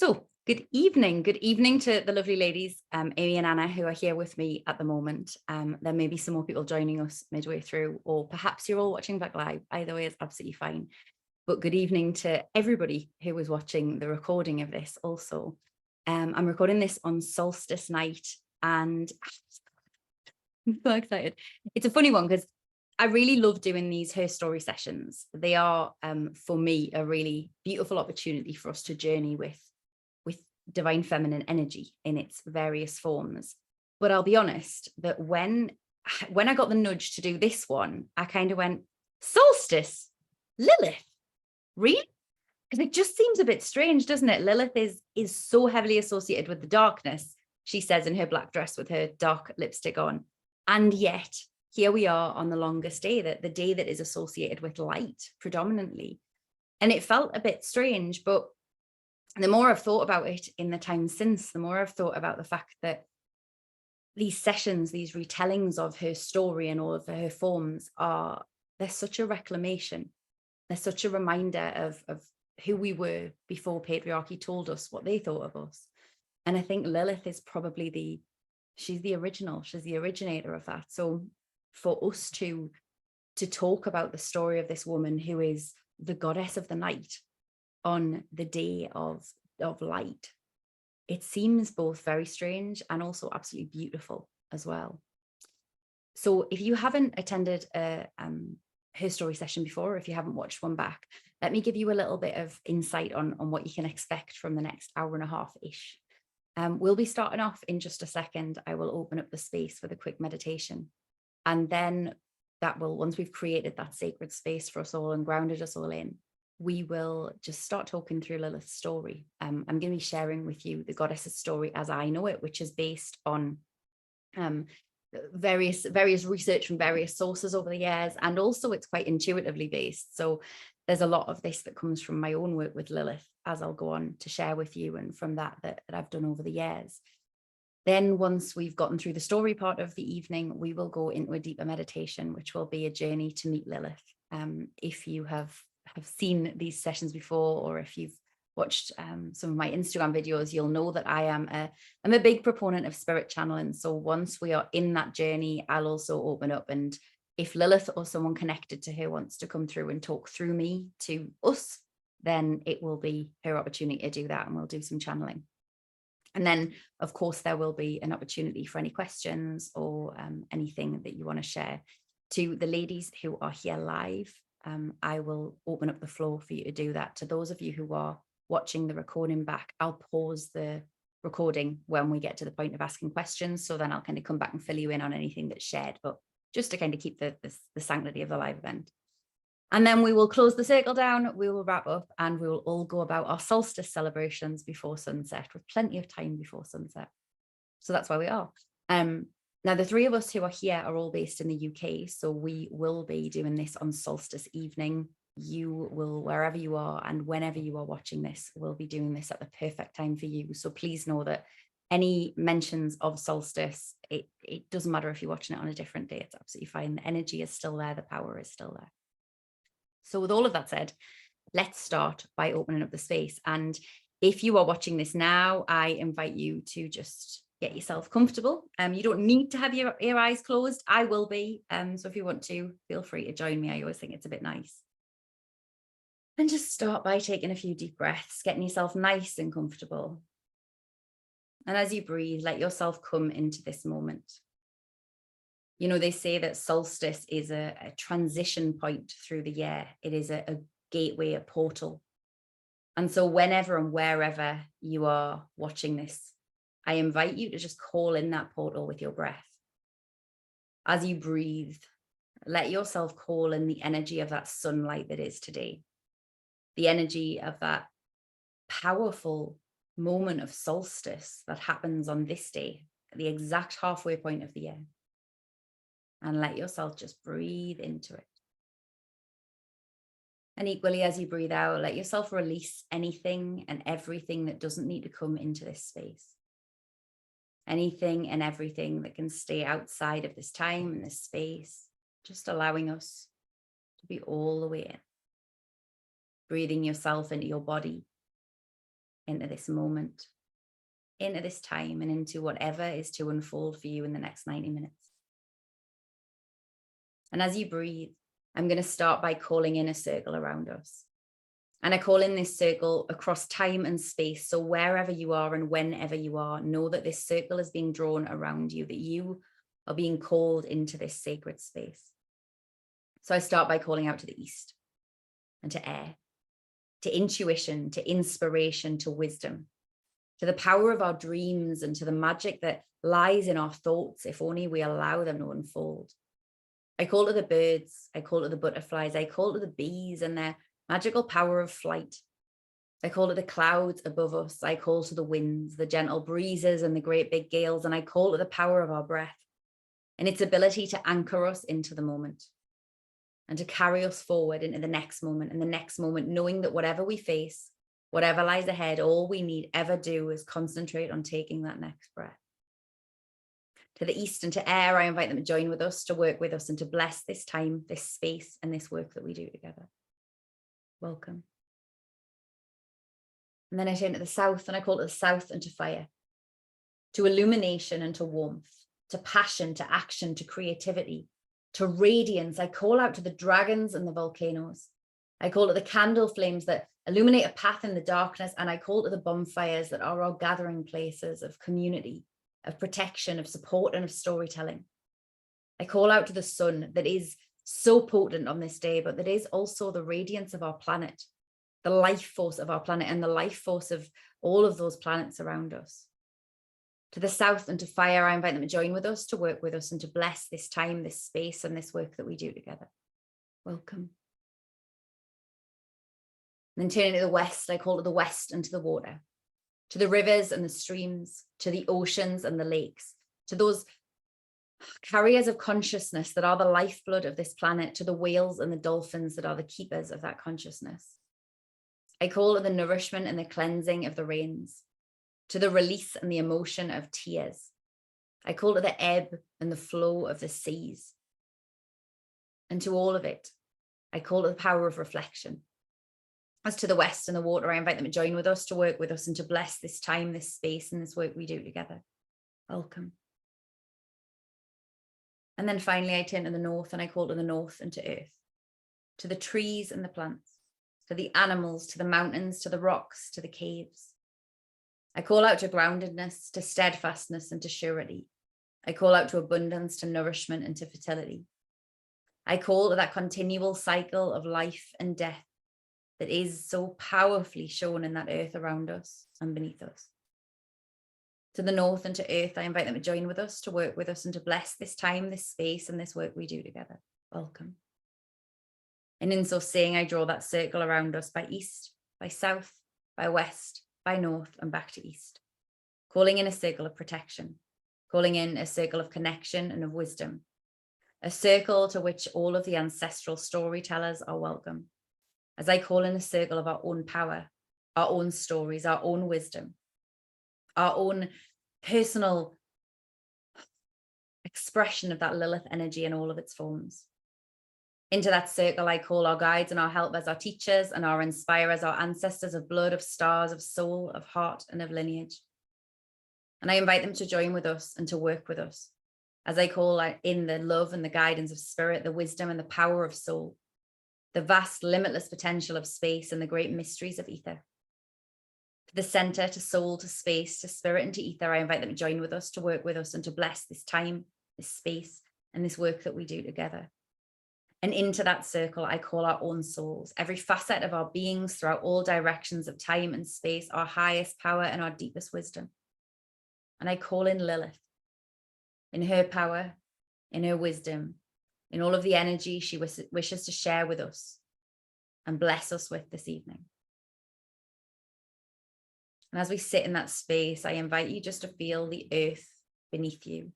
So, good evening. Good evening to the lovely ladies, Amy and Anna, who are here with me at the moment. There may be some more people joining us midway through, or perhaps you're all watching back live. Either way is absolutely fine. But good evening to everybody who was watching the recording of this also. I'm recording this on solstice night and I'm so excited. It's a funny one because I really love doing these Her Story sessions. They are, for me, a really beautiful opportunity for us to journey with divine feminine energy in its various forms. But I'll be honest that when I got the nudge to do this one, I kind of went, solstice, Lilith, really? Because it just seems a bit strange, doesn't it? Lilith is so heavily associated with the darkness, she says in her black dress with her dark lipstick on. And yet here we are on the longest day, that the day that is associated with light predominantly. And it felt a bit strange, but the more I've thought about it in the time since, the more I've thought about the fact that these sessions, these retellings of her story and all of her forms they're such a reclamation. They're such a reminder of who we were before patriarchy told us what they thought of us. And I think Lilith is probably she's the original, she's the originator of that. So for us to talk about the story of this woman who is the goddess of the night on the day of light, it seems both very strange and also absolutely beautiful as well. So if you haven't attended a Her Story session before, or if you haven't watched one back, let me give you a little bit of insight on what you can expect from the next hour and a half-ish. We'll be starting off in just a second. I will open up the space with a quick meditation. And then once we've created that sacred space for us all and grounded us all in, we will just start talking through Lilith's story. I'm going to be sharing with you the goddess's story as I know it, which is based on various research from various sources over the years, and also it's quite intuitively based. So there's a lot of this that comes from my own work with Lilith, as I'll go on to share with you, and from that I've done over the years. Then once we've gotten through the story part of the evening, we will go into a deeper meditation, which will be a journey to meet Lilith. If you have seen these sessions before, or if you've watched some of my Instagram videos, you'll know that I'm a big proponent of spirit channeling. So once we are in that journey, I'll also open up, and if Lilith or someone connected to her wants to come through and talk through me to us, then it will be her opportunity to do that, and we'll do some channeling. And then, of course, there will be an opportunity for any questions or anything that you want to share. To the ladies who are here live, I will open up the floor for you to do that. To those of you who are watching the recording back, I'll pause the recording when we get to the point of asking questions. So then I'll kind of come back and fill you in on anything that's shared, but just to kind of keep the sanctity of the live event. And then we will close the circle down, we will wrap up, and we will all go about our solstice celebrations before sunset, with plenty of time before sunset. So that's where we are. Now, the three of us who are here are all based in the UK, so we will be doing this on solstice evening. You will, wherever you are and whenever you are watching this, we'll be doing this at the perfect time for you. So please know that any mentions of solstice, it doesn't matter if you're watching it on a different day, it's absolutely fine. The energy is still there, the power is still there. So with all of that said, let's start by opening up the space. And if you are watching this now, I invite you to just get yourself comfortable. You don't need to have your eyes closed. I will be. So if you want to, feel free to join me. I always think it's a bit nice. And just start by taking a few deep breaths, getting yourself nice and comfortable. And as you breathe, let yourself come into this moment. You know, they say that solstice is a transition point through the year. It is a gateway, a portal. And so whenever and wherever you are watching this, I invite you to just call in that portal with your breath. As you breathe, let yourself call in the energy of that sunlight that is today. The energy of that powerful moment of solstice that happens on this day, at the exact halfway point of the year. And let yourself just breathe into it. And equally, as you breathe out, let yourself release anything and everything that doesn't need to come into this space. Anything and everything that can stay outside of this time and this space, just allowing us to be all the way in. Breathing yourself into your body, into this moment, into this time, and into whatever is to unfold for you in the next 90 minutes. And as you breathe, I'm going to start by calling in a circle around us. And I call in this circle across time and space. So wherever you are and whenever you are, know that this circle is being drawn around you, that you are being called into this sacred space. So I start by calling out to the east and to air, to intuition, to inspiration, to wisdom, to the power of our dreams and to the magic that lies in our thoughts if only we allow them to unfold. I call to the birds, I call to the butterflies, I call to the bees and their magical power of flight. I call to the clouds above us, I call to the winds, the gentle breezes and the great big gales, and I call to the power of our breath and its ability to anchor us into the moment and to carry us forward into the next moment and the next moment, knowing that whatever we face, whatever lies ahead, all we need ever do is concentrate on taking that next breath. To the east and to air, I invite them to join with us, to work with us, and to bless this time, this space, and this work that we do together. Welcome. And then I turn to the south, and I call to the south and to fire, to illumination and to warmth, to passion, to action, to creativity, to radiance. I call out to the dragons and the volcanoes. I call to the candle flames that illuminate a path in the darkness, and I call to the bonfires that are our gathering places of community, of protection, of support, and of storytelling. I call out to the sun that is so potent on this day, but that is also the radiance of our planet, the life force of our planet, and the life force of all of those planets around us. To the south and to fire, I invite them to join with us, to work with us, and to bless this time, this space, and this work that we do together. Welcome. And then turning to the west, I call to the west and to the water, to the rivers and the streams, to the oceans and the lakes, to those carriers of consciousness that are the lifeblood of this planet, to the whales and the dolphins that are the keepers of that consciousness. I call to the nourishment and the cleansing of the rains, to the release and the emotion of tears. I call to the ebb and the flow of the seas. And to all of it, I call to the power of reflection. As to the west and the water, I invite them to join with us, to work with us, and to bless this time, this space, and this work we do together. Welcome. And then finally, I turn to the north, and I call to the north and to earth, to the trees and the plants, to the animals, to the mountains, to the rocks, to the caves. I call out to groundedness, to steadfastness, and to surety. I call out to abundance, to nourishment, and to fertility. I call to that continual cycle of life and death that is so powerfully shown in that earth around us and beneath us. To the north and to earth, I invite them to join with us, to work with us, and to bless this time, this space, and this work we do together. Welcome. And in so saying, I draw that circle around us by east, by south, by west, by north, and back to east, calling in a circle of protection, calling in a circle of connection and of wisdom, a circle to which all of the ancestral storytellers are welcome, as I call in a circle of our own power, our own stories, our own wisdom, our own personal expression of that Lilith energy in all of its forms. Into that circle, I call our guides and our helpers, our teachers and our inspirers, our ancestors of blood, of stars, of soul, of heart, and of lineage. And I invite them to join with us and to work with us, as I call in the love and the guidance of spirit, the wisdom and the power of soul, the vast, limitless potential of space and the great mysteries of ether. To the center, to soul, to space, to spirit, and to ether, I invite them to join with us, to work with us, and to bless this time, this space, and this work that we do together. And into that circle, I call our own souls, every facet of our beings throughout all directions of time and space, our highest power and our deepest wisdom. And I call in Lilith, in her power, in her wisdom, in all of the energy she wishes to share with us and bless us with this evening. And as we sit in that space, I invite you just to feel the earth beneath you.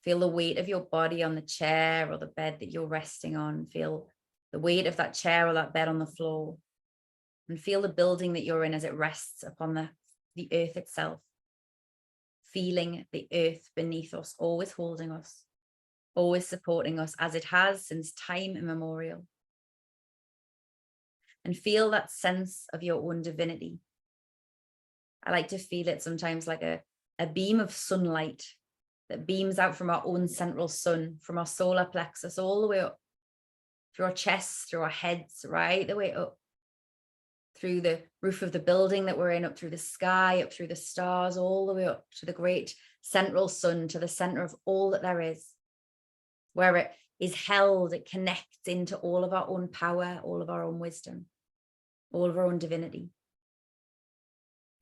Feel the weight of your body on the chair or the bed that you're resting on. Feel the weight of that chair or that bed on the floor. And feel the building that you're in as it rests upon the earth itself. Feeling the earth beneath us, always holding us, always supporting us, as it has since time immemorial. And feel that sense of your own divinity, I like to feel it sometimes like a beam of sunlight that beams out from our own central sun, from our solar plexus, all the way up through our chests, through our heads, right the way up through the roof of the building that we're in, up through the sky, up through the stars, all the way up to the great central sun, to the center of all that there is, where it is held, it connects into all of our own power, all of our own wisdom, all of our own divinity.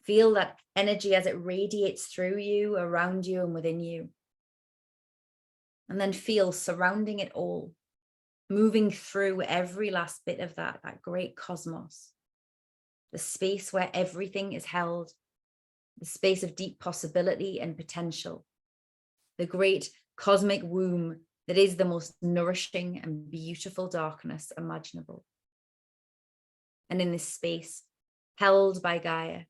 Feel that energy as it radiates through you, around you, and within you. And then feel surrounding it all, moving through every last bit of that great cosmos, the space where everything is held, the space of deep possibility and potential, the great cosmic womb that is the most nourishing and beautiful darkness imaginable. And in this space, held by Gaia,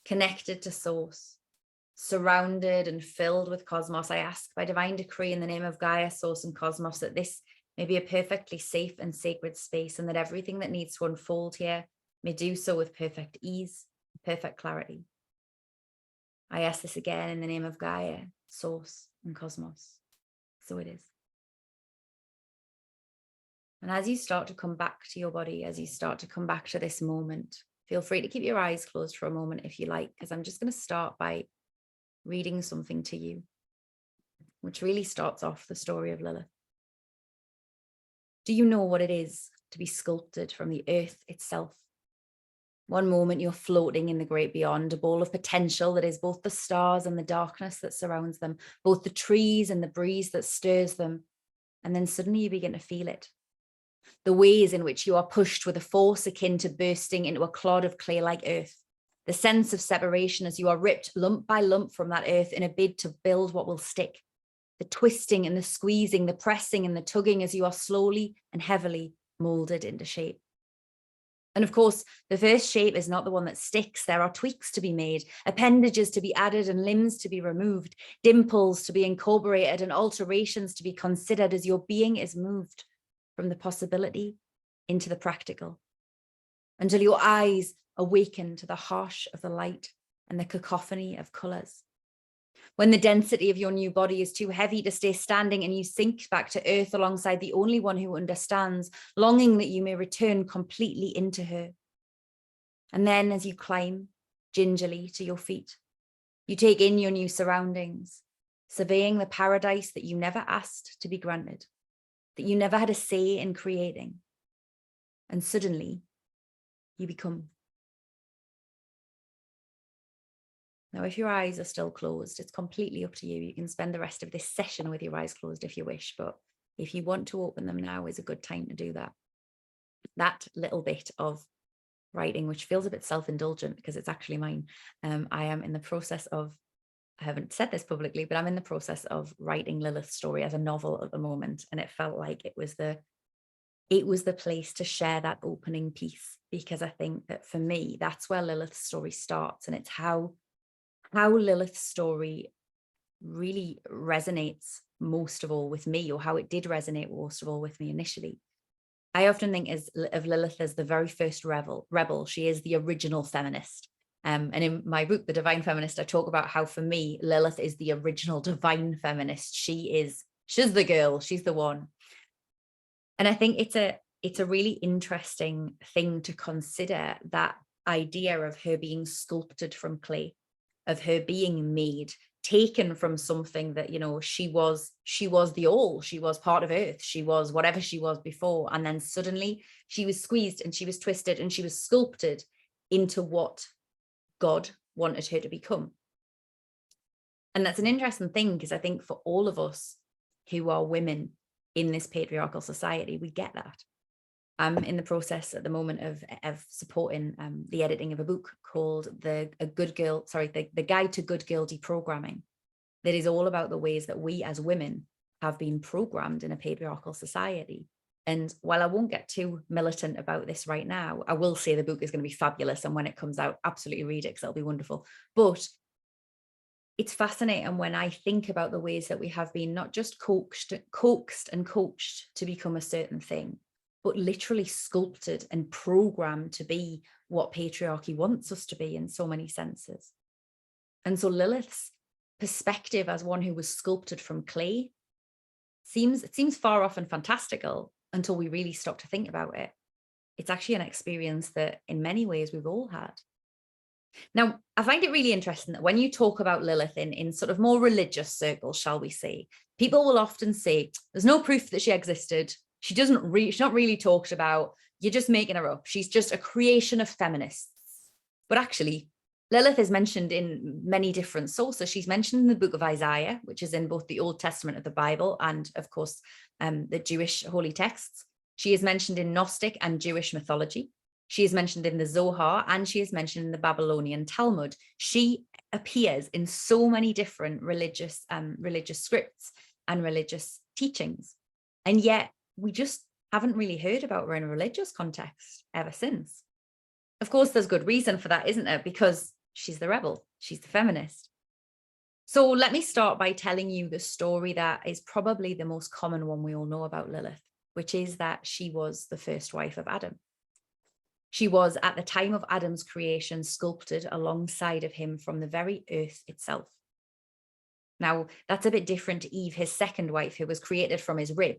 connected to source, surrounded and filled with cosmos, I ask by divine decree in the name of Gaia, source, and cosmos that this may be a perfectly safe and sacred space, and that everything that needs to unfold here may do so with perfect ease, perfect clarity. I ask this again in the name of Gaia, source, and cosmos. So it is. And as you start to come back to your body, as you start to come back to this moment, feel free to keep your eyes closed for a moment if you like, because I'm just going to start by reading something to you, which really starts off the story of Lilith. Do you know what it is to be sculpted from the earth itself? One moment you're floating in the great beyond, a ball of potential that is both the stars and the darkness that surrounds them, both the trees and the breeze that stirs them. And then suddenly you begin to feel it. The ways in which you are pushed with a force akin to bursting into a clod of clay like earth. The sense of separation as you are ripped lump by lump from that earth in a bid to build what will stick. The twisting and the squeezing, the pressing and the tugging as you are slowly and heavily molded into shape. And of course, the first shape is not the one that sticks. There are tweaks to be made, appendages to be added and limbs to be removed, dimples to be incorporated and alterations to be considered as your being is moved from the possibility into the practical, until your eyes awaken to the harsh of the light and the cacophony of colors. When the density of your new body is too heavy to stay standing and you sink back to earth alongside the only one who understands, longing that you may return completely into her. And then as you climb gingerly to your feet, you take in your new surroundings, surveying the paradise that you never asked to be granted, that you never had a say in creating. And suddenly you become. Now, if your eyes are still closed, it's completely up to you. You can spend the rest of this session with your eyes closed if you wish, but if you want to open them now is a good time to do that. That little bit of writing, which feels a bit self-indulgent because it's actually mine. I am in the process of, I haven't said this publicly, but I'm in the process of writing Lilith's story as a novel at the moment. And it felt like it was the place to share that opening piece, because I think that for me, that's where Lilith's story starts. And it's how Lilith's story really resonates most of all with me, or how it did resonate most of all with me initially. I often think of Lilith as the very first rebel. She is the original feminist. And in my book, The Divine Feminist, I talk about how for me, Lilith is the original divine feminist. She's the girl, she's the one. And I think it's a really interesting thing to consider, that idea of her being sculpted from clay, of her being made, taken from something that, you know, she was the all, she was part of earth, she was whatever she was before. And then suddenly she was squeezed and she was twisted and she was sculpted into what God wanted her to become. And that's an interesting thing, because I think for all of us who are women in this patriarchal society, we get that. I'm in the process at the moment of supporting the editing of a book called The Guide to Good Girl Deprogramming, that is all about the ways that we as women have been programmed in a patriarchal society. And while I won't get too militant about this right now, I will say the book is going to be fabulous. And when it comes out, absolutely read it, because it'll be wonderful. But it's fascinating when I think about the ways that we have been not just coaxed and coached to become a certain thing, but literally sculpted and programmed to be what patriarchy wants us to be in so many senses. And so Lilith's perspective as one who was sculpted from clay seems far off and fantastical until we really stop to think about it. It's actually an experience that in many ways we've all had. Now, I find it really interesting that when you talk about Lilith in sort of more religious circles, shall we say, people will often say, there's no proof that she existed. She's not really talked about. You're just making her up. She's just a creation of feminists. But actually, Lilith is mentioned in many different sources. She's mentioned in the book of Isaiah, which is in both the Old Testament of the Bible and, of course, the Jewish holy texts. She is mentioned in Gnostic and Jewish mythology. She is mentioned in the Zohar, and she is mentioned in the Babylonian Talmud. She appears in so many different religious scripts and religious teachings. And yet we just haven't really heard about her in a religious context ever since. Of course, there's good reason for that, isn't there? Because she's the rebel, she's the feminist. So let me start by telling you the story that is probably the most common one we all know about Lilith, which is that she was the first wife of Adam. She was, at the time of Adam's creation, sculpted alongside of him from the very earth itself. Now, that's a bit different to Eve, his second wife, who was created from his rib.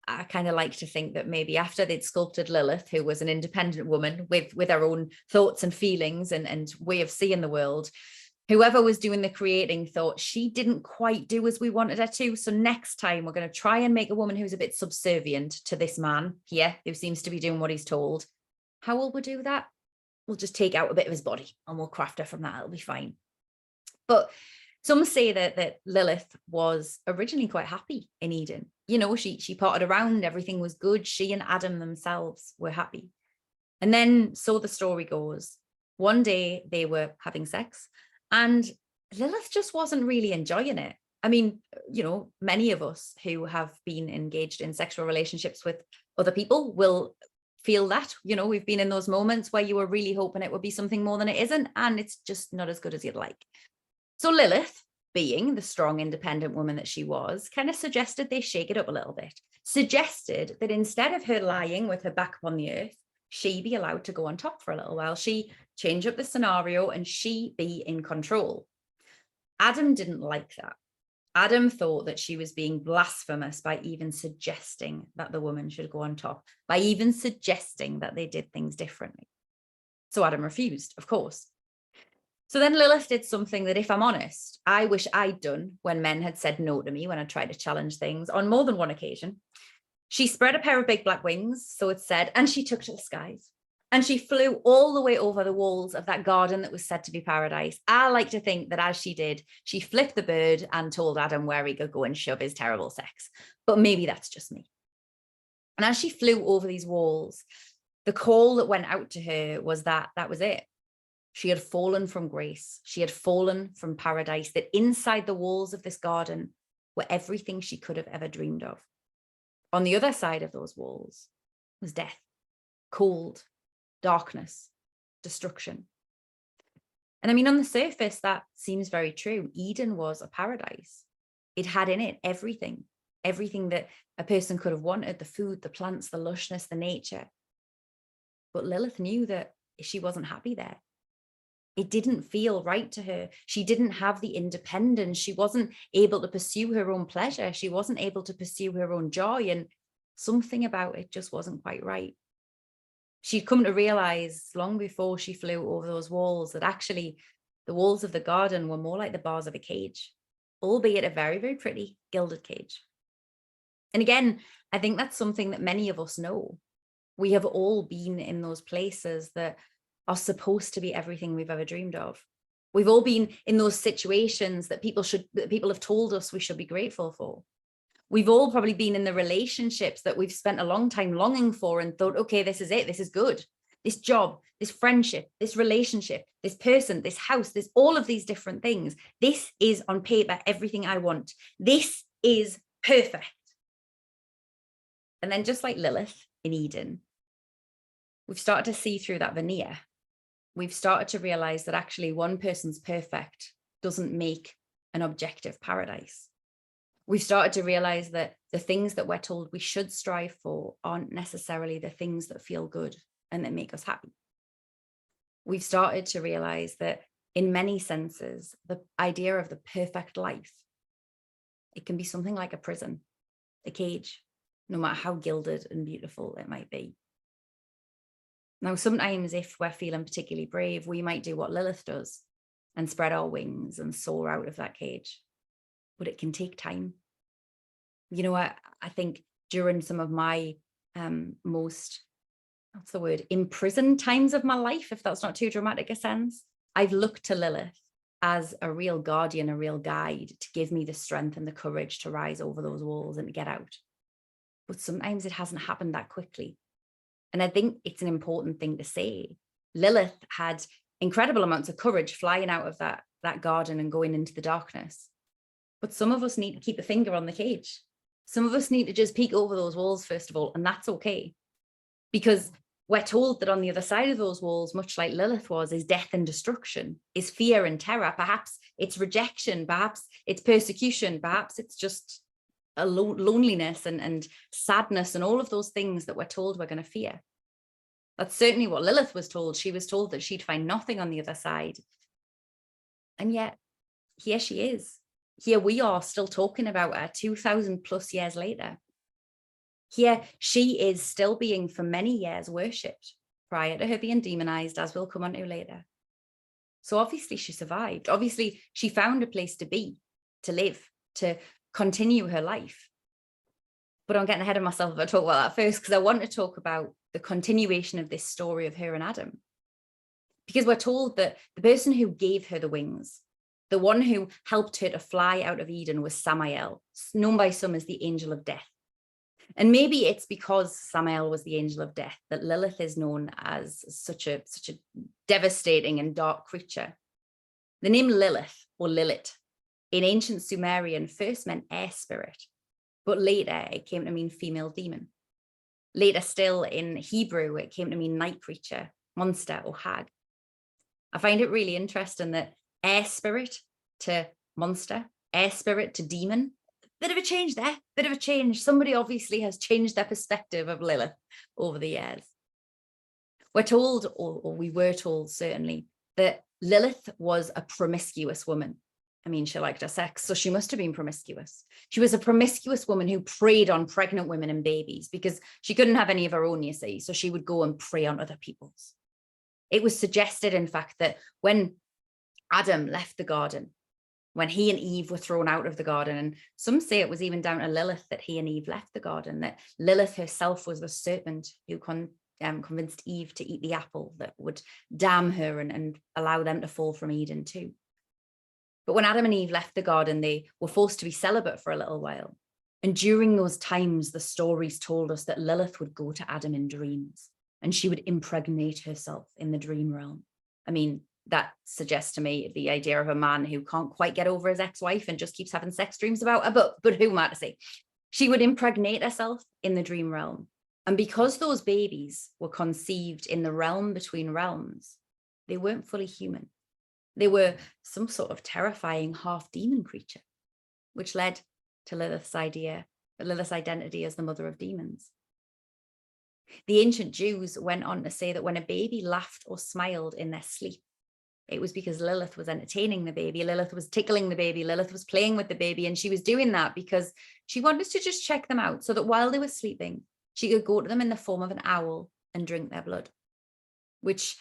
I kind of like to think that maybe after they'd sculpted Lilith, who was an independent woman with her own thoughts and feelings and way of seeing the world, whoever was doing the creating thought she didn't quite do as we wanted her to. So next time we're going to try and make a woman who's a bit subservient to this man here, who seems to be doing what he's told. How will we do that? We'll just take out a bit of his body and we'll craft her from that. It'll be fine. But some say that Lilith was originally quite happy in Eden. You know, she potted around, everything was good. She and Adam themselves were happy. And then, so the story goes, one day they were having sex and Lilith just wasn't really enjoying it. I mean, you know, many of us who have been engaged in sexual relationships with other people will feel that, you know, we've been in those moments where you were really hoping it would be something more than it isn't, and it's just not as good as you'd like. So Lilith, being the strong, independent woman that she was, kind of suggested they shake it up a little bit, suggested that instead of her lying with her back upon the earth, she be allowed to go on top for a little while. She change up the scenario and she be in control. Adam didn't like that. Adam thought that she was being blasphemous by even suggesting that the woman should go on top, by even suggesting that they did things differently. So Adam refused, of course. So then Lilith did something that, if I'm honest, I wish I'd done when men had said no to me when I tried to challenge things on more than one occasion. She spread a pair of big black wings, so it said, and she took to the skies. And she flew all the way over the walls of that garden that was said to be paradise. I like to think that as she did, she flipped the bird and told Adam where he could go and shove his terrible sex. But maybe that's just me. And as she flew over these walls, the call that went out to her was that was it. She had fallen from grace. She had fallen from paradise, that inside the walls of this garden were everything she could have ever dreamed of. On the other side of those walls was death, cold, darkness, destruction. And I mean, on the surface, that seems very true. Eden was a paradise. It had in it everything that a person could have wanted, the food, the plants, the lushness, the nature. But Lilith knew that she wasn't happy there. It didn't feel right to her. She didn't have the independence. She wasn't able to pursue her own pleasure. She wasn't able to pursue her own joy. And something about it just wasn't quite right. She'd come to realize long before she flew over those walls that actually the walls of the garden were more like the bars of a cage, albeit a very, very pretty gilded cage. And again, I think that's something that many of us know. We have all been in those places that are supposed to be everything we've ever dreamed of. We've all been in those situations that people have told us we should be grateful for. We've all probably been in the relationships that we've spent a long time longing for and thought, okay, this is it. This is good. This job, this friendship, this relationship, this person, this house, this all of these different things. This is on paper everything I want. This is perfect. And then just like Lilith in Eden, we've started to see through that veneer. We've started to realize that actually one person's perfect doesn't make an objective paradise. We've started to realize that the things that we're told we should strive for aren't necessarily the things that feel good and that make us happy. We've started to realize that in many senses, the idea of the perfect life, it can be something like a prison, a cage, no matter how gilded and beautiful it might be. Now, sometimes if we're feeling particularly brave, we might do what Lilith does and spread our wings and soar out of that cage. But it can take time. You know, I think during some of my most, what's the word, imprisoned times of my life, if that's not too dramatic a sense, I've looked to Lilith as a real guardian, a real guide to give me the strength and the courage to rise over those walls and to get out. But sometimes it hasn't happened that quickly. And I think it's an important thing to say. Lilith had incredible amounts of courage flying out of that garden and going into the darkness. But some of us need to keep a finger on the cage. Some of us need to just peek over those walls, first of all, and that's okay. Because we're told that on the other side of those walls, much like Lilith was, is death and destruction, is fear and terror. Perhaps it's rejection, perhaps it's persecution, perhaps it's just a loneliness and sadness and all of those things that we're told we're going to fear. That's certainly what Lilith was told. She was told that she'd find nothing on the other side. And yet, here she is. Here we are still talking about her 2,000 plus years later. Here she is still being for many years worshipped prior to her being demonized, as we'll come on to later. So obviously she survived. Obviously she found a place to be, to live, to continue her life. But I'm getting ahead of myself if I talk about that first, because I want to talk about the continuation of this story of her and Adam. Because we're told that the person who gave her the wings, the one who helped her to fly out of Eden, was Samael, known by some as the angel of death. And maybe it's because Samael was the angel of death that Lilith is known as such a devastating and dark creature. The name Lilith, or Lilith, in ancient Sumerian first meant air spirit, but later it came to mean female demon. Later still in Hebrew, it came to mean night creature, monster, or hag. I find it really interesting that air spirit to monster, air spirit to demon, bit of a change there, bit of a change. Somebody obviously has changed their perspective of Lilith over the years. We're told, or we were told certainly, that Lilith was a promiscuous woman. I mean, she liked her sex, so she must have been promiscuous. She was a promiscuous woman who preyed on pregnant women and babies because she couldn't have any of her own, you see, so she would go and prey on other people's. It was suggested, in fact, that when Adam left the garden, when he and Eve were thrown out of the garden, and some say it was even down to Lilith that he and Eve left the garden, that Lilith herself was the serpent who convinced Eve to eat the apple that would damn her and allow them to fall from Eden too. But when Adam and Eve left the garden, they were forced to be celibate for a little while. And during those times, the stories told us that Lilith would go to Adam in dreams and she would impregnate herself in the dream realm. I mean, that suggests to me the idea of a man who can't quite get over his ex-wife and just keeps having sex dreams about her, but who am I to say? She would impregnate herself in the dream realm. And because those babies were conceived in the realm between realms, they weren't fully human. They were some sort of terrifying half-demon creature, which led to Lilith's identity as the mother of demons. The ancient Jews went on to say that when a baby laughed or smiled in their sleep, it was because Lilith was entertaining the baby, Lilith was tickling the baby, Lilith was playing with the baby, and she was doing that because she wanted to just check them out so that while they were sleeping, she could go to them in the form of an owl and drink their blood, which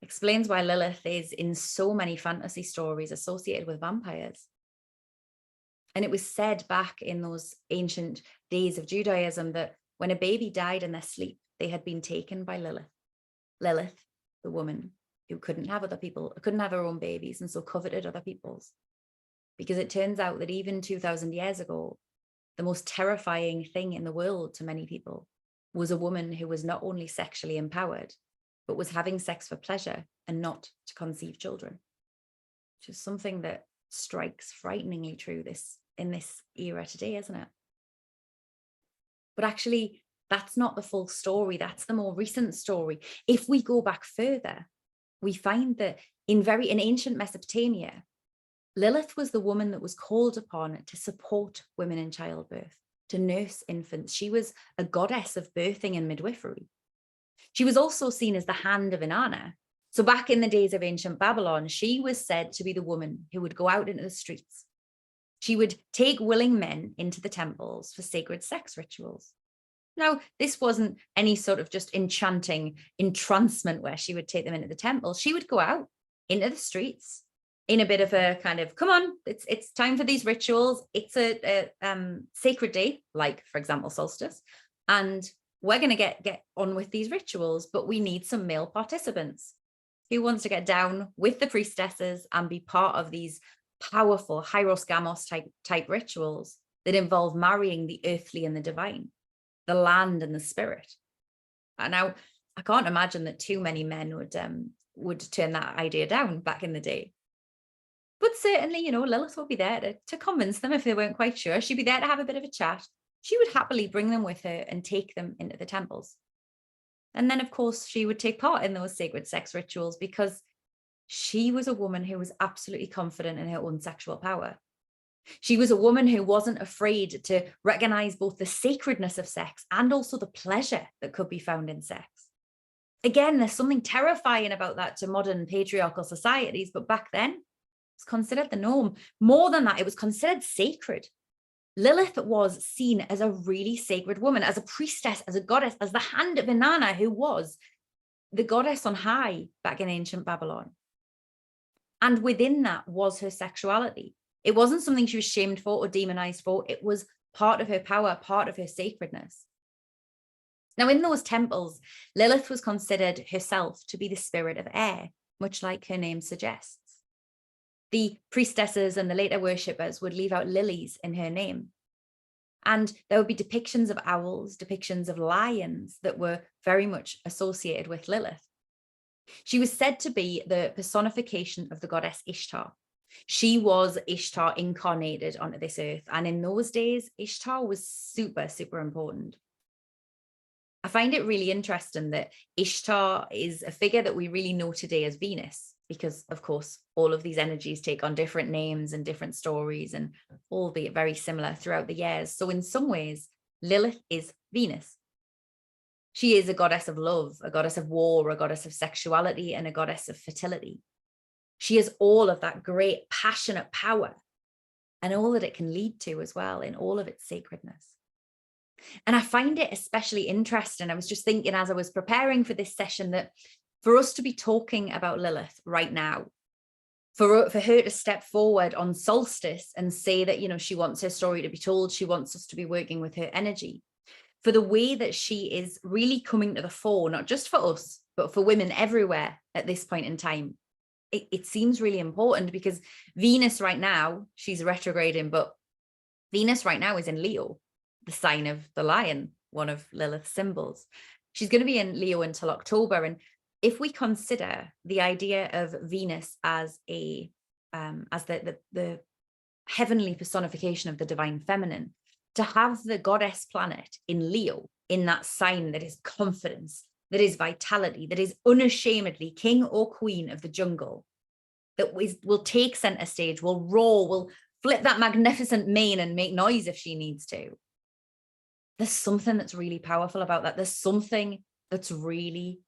explains why Lilith is in so many fantasy stories associated with vampires. And it was said back in those ancient days of Judaism that when a baby died in their sleep, they had been taken by Lilith. Lilith, the woman who couldn't have her own babies and so coveted other people's. Because it turns out that even 2,000 years ago, the most terrifying thing in the world to many people was a woman who was not only sexually empowered, but was having sex for pleasure and not to conceive children, which is something that strikes frighteningly true in this era today, isn't it? But actually, that's not the full story. That's the more recent story. If we go back further, we find that in ancient Mesopotamia, Lilith was the woman that was called upon to support women in childbirth. to nurse infants. She was a goddess of birthing and midwifery. She was also seen as the hand of Inanna. So back in the days of ancient Babylon, she was said to be the woman who would go out into the streets. She would take willing men into the temples for sacred sex rituals. Now, this wasn't any sort of just enchanting entrancement where she would take them into the temple. She would go out into the streets in a bit of a kind of, come on, it's time for these rituals. It's a sacred day, like, for example, solstice. And we're going to get on with these rituals, but we need some male participants. Who wants to get down with the priestesses and be part of these powerful hieros gamos type rituals that involve marrying the earthly and the divine, the land and the spirit? And now I can't imagine that too many men would turn that idea down back in the day. But certainly, Lilith would be there to convince them if they weren't quite sure. She'd be there to have a bit of a chat. She would happily bring them with her and take them into the temples. And then, of course, she would take part in those sacred sex rituals because she was a woman who was absolutely confident in her own sexual power. She was a woman who wasn't afraid to recognize both the sacredness of sex and also the pleasure that could be found in sex. Again, there's something terrifying about that to modern patriarchal societies, but back then, it was considered the norm. More than that, it was considered sacred. Lilith was seen as a really sacred woman, as a priestess, as a goddess, as the hand of Inanna, who was the goddess on high back in ancient Babylon. And within that was her sexuality. It wasn't something she was shamed for or demonized for. It was part of her power, part of her sacredness. Now, in those temples, Lilith was considered herself to be the spirit of air, much like her name suggests. The priestesses and the later worshippers would leave out lilies in her name. And there would be depictions of owls, depictions of lions that were very much associated with Lilith. She was said to be the personification of the goddess Ishtar. She was Ishtar incarnated onto this earth. And in those days, Ishtar was super, super important. I find it really interesting that Ishtar is a figure that we really know today as Venus, because, of course, all of these energies take on different names and different stories, and albeit very similar throughout the years. So in some ways, Lilith is Venus. She is a goddess of love, a goddess of war, a goddess of sexuality, and a goddess of fertility. She is all of that great, passionate power and all that it can lead to as well in all of its sacredness. And I find it especially interesting. I was just thinking as I was preparing for this session that for us to be talking about Lilith right now, for her to step forward on solstice and say that, she wants her story to be told, she wants us to be working with her energy, for the way that she is really coming to the fore, not just for us, but for women everywhere at this point in time. It seems really important because Venus right now, she's retrograding, but Venus right now is in Leo, the sign of the lion, one of Lilith's symbols. She's going to be in Leo until October. And if we consider the idea of Venus as the heavenly personification of the divine feminine, to have the goddess planet in Leo, in that sign that is confidence, that is vitality, that is unashamedly king or queen of the jungle, that will take center stage, will roar, will flip that magnificent mane and make noise if she needs to. There's something that's really powerful about that. There's something that's really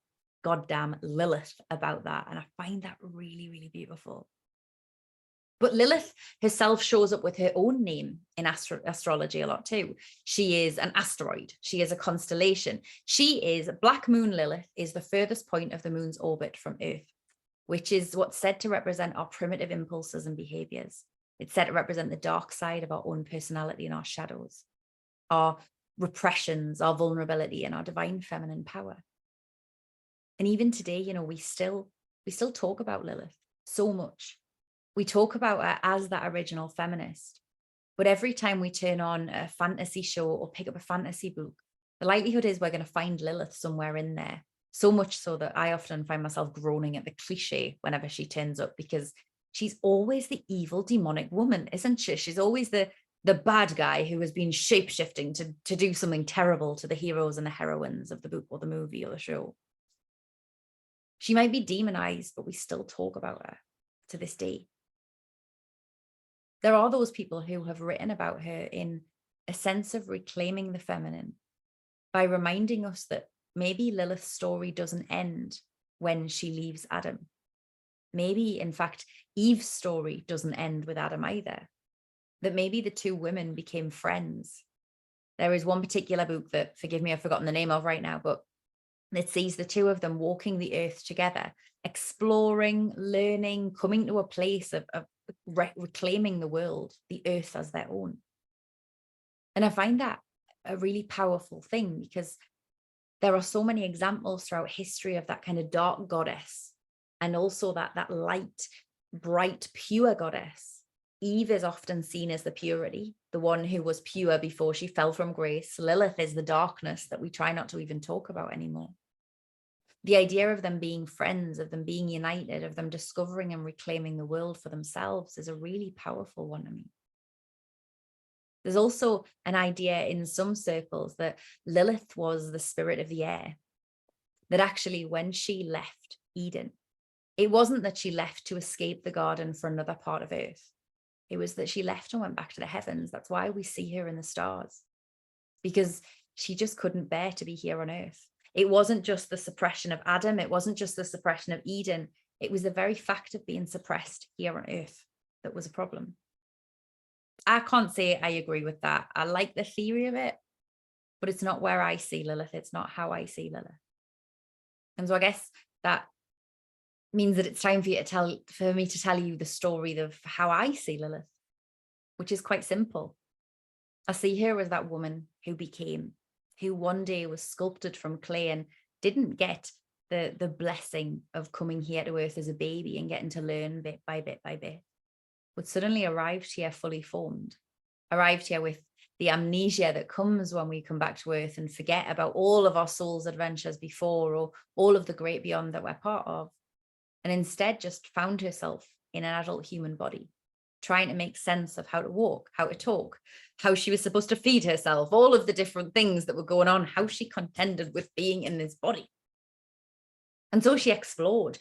goddamn Lilith about that. And I find that really, really beautiful. But Lilith herself shows up with her own name in astrology a lot too. She is an asteroid. She is a constellation. Black Moon Lilith is the furthest point of the moon's orbit from Earth, which is what's said to represent our primitive impulses and behaviors. It's said to represent the dark side of our own personality and our shadows, our repressions, our vulnerability, and our divine feminine power. And even today, we still talk about Lilith so much. We talk about her as that original feminist. But every time we turn on a fantasy show or pick up a fantasy book, the likelihood is we're going to find Lilith somewhere in there. So much so that I often find myself groaning at the cliche whenever she turns up, because she's always the evil demonic woman, isn't she? She's always the bad guy who has been shape-shifting to do something terrible to the heroes and the heroines of the book or the movie or the show. She might be demonized, but we still talk about her to this day. There are those people who have written about her in a sense of reclaiming the feminine by reminding us that maybe Lilith's story doesn't end when she leaves Adam. Maybe, in fact, Eve's story doesn't end with Adam either. That maybe the two women became friends. There is one particular book that, forgive me, I've forgotten the name of right now, but it sees the two of them walking the earth together, exploring, learning, coming to a place of reclaiming the world, the earth as their own. And I find that a really powerful thing, because there are so many examples throughout history of that kind of dark goddess, and also that light, bright, pure goddess. Eve is often seen as the purity, the one who was pure before she fell from grace. Lilith is the darkness that we try not to even talk about anymore. The idea of them being friends, of them being united, of them discovering and reclaiming the world for themselves is a really powerful one to me. There's also an idea in some circles that Lilith was the spirit of the air, that actually when she left Eden, it wasn't that she left to escape the garden for another part of earth. It was that she left and went back to the heavens. That's why we see her in the stars, because she just couldn't bear to be here on earth. It wasn't just the suppression of Adam. It wasn't just the suppression of Eden. It was the very fact of being suppressed here on earth that was a problem. I can't say I agree with that. I like the theory of it, but it's not where I see Lilith. It's not how I see Lilith. And so I guess that means that it's time for me to tell you the story of how I see Lilith, which is quite simple. I see her as that woman who one day was sculpted from clay and didn't get the blessing of coming here to earth as a baby and getting to learn bit by bit by bit, but suddenly arrived here fully formed, arrived here with the amnesia that comes when we come back to earth and forget about all of our soul's adventures before, or all of the great beyond that we're part of, and instead just found herself in an adult human body, trying to make sense of how to walk, how to talk, how she was supposed to feed herself, all of the different things that were going on, how she contended with being in this body. And so she explored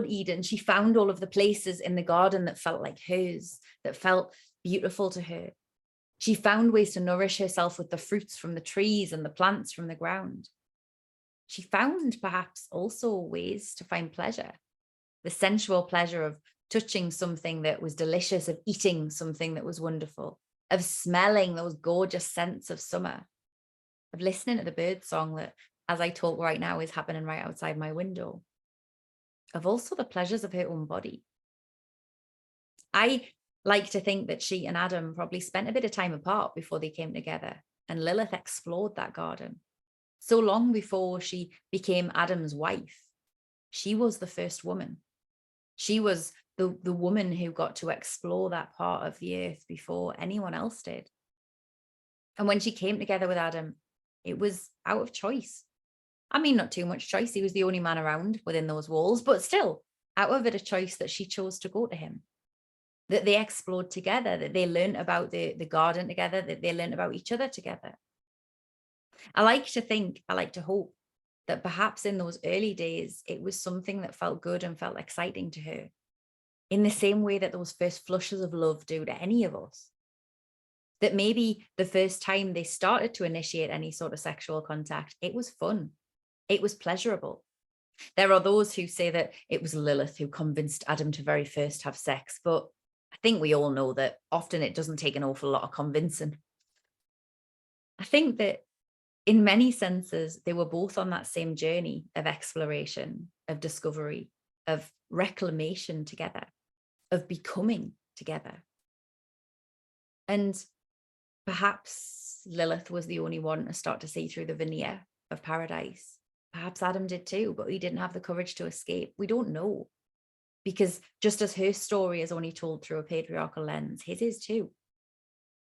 Eden. She found all of the places in the garden that felt like hers, that felt beautiful to her. She found ways to nourish herself with the fruits from the trees and the plants from the ground. She found perhaps also ways to find pleasure, the sensual pleasure of touching something that was delicious, of eating something that was wonderful, of smelling those gorgeous scents of summer, of listening to the bird song that, as I talk right now, is happening right outside my window, of also the pleasures of her own body. I like to think that she and Adam probably spent a bit of time apart before they came together, and Lilith explored that garden. So long before she became Adam's wife, she was the first woman. She was the woman who got to explore that part of the earth before anyone else did. And when she came together with Adam, it was out of choice. I mean, not too much choice. He was the only man around within those walls, but still out of it a choice that she chose to go to him, that they explored together, that they learned about the garden together, that they learned about each other together. I like to hope that perhaps in those early days, it was something that felt good and felt exciting to her, in the same way that those first flushes of love do to any of us. That maybe the first time they started to initiate any sort of sexual contact, it was fun. It was pleasurable. There are those who say that it was Lilith who convinced Adam to very first have sex, but I think we all know that often it doesn't take an awful lot of convincing. I think that in many senses, they were both on that same journey of exploration, of discovery, of reclamation together, of becoming together. And perhaps Lilith was the only one to start to see through the veneer of paradise. Perhaps Adam did too, but he didn't have the courage to escape. We don't know. Because just as her story is only told through a patriarchal lens, his is too.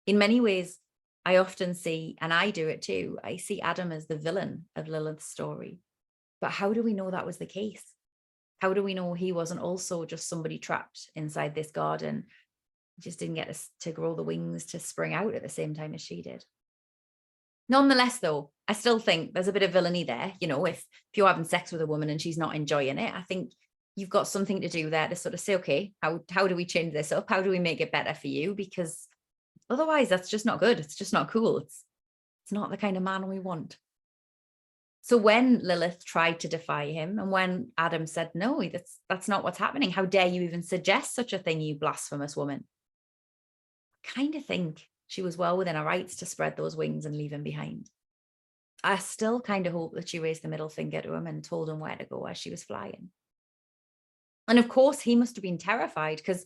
In many ways, I often see, and I do it too, I see Adam as the villain of Lilith's story. But how do we know that was the case? How do we know he wasn't also just somebody trapped inside this garden, just didn't get to grow the wings to spring out at the same time as she did? Nonetheless, though, I still think there's a bit of villainy there. You know, if you're having sex with a woman and she's not enjoying it, I think you've got something to do there to sort of say, okay, how do we change this up? How do we make it better for you? Because Otherwise, that's just not good. It's just not cool. It's not the kind of man we want. So when Lilith tried to defy him, and when Adam said, no, that's not what's happening. How dare you even suggest such a thing, you blasphemous woman? I kind of think she was well within her rights to spread those wings and leave him behind. I still kind of hope that she raised the middle finger to him and told him where to go as she was flying. And of course, he must have been terrified, because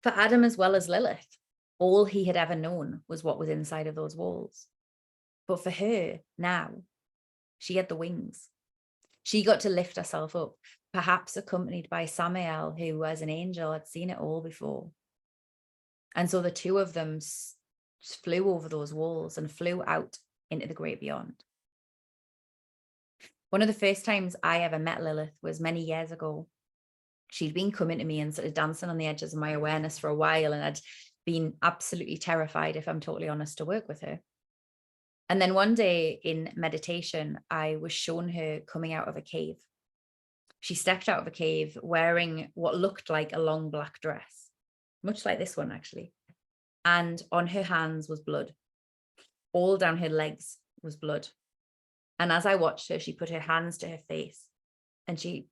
for Adam as well as Lilith, all he had ever known was what was inside of those walls. But for her now, she had the wings. She got to lift herself up, perhaps accompanied by Samael, who as an angel had seen it all before. And so the two of them flew over those walls and flew out into the great beyond. One of the first times I ever met Lilith was many years ago. She'd been coming to me and sort of dancing on the edges of my awareness for a while, and I'd been absolutely terrified, if I'm totally honest, to work with her. And then one day in meditation, I was shown her coming out of a cave. She stepped out of a cave wearing what looked like a long black dress, much like this one, actually. And on her hands was blood. All down her legs was blood. And as I watched her, she put her hands to her face and she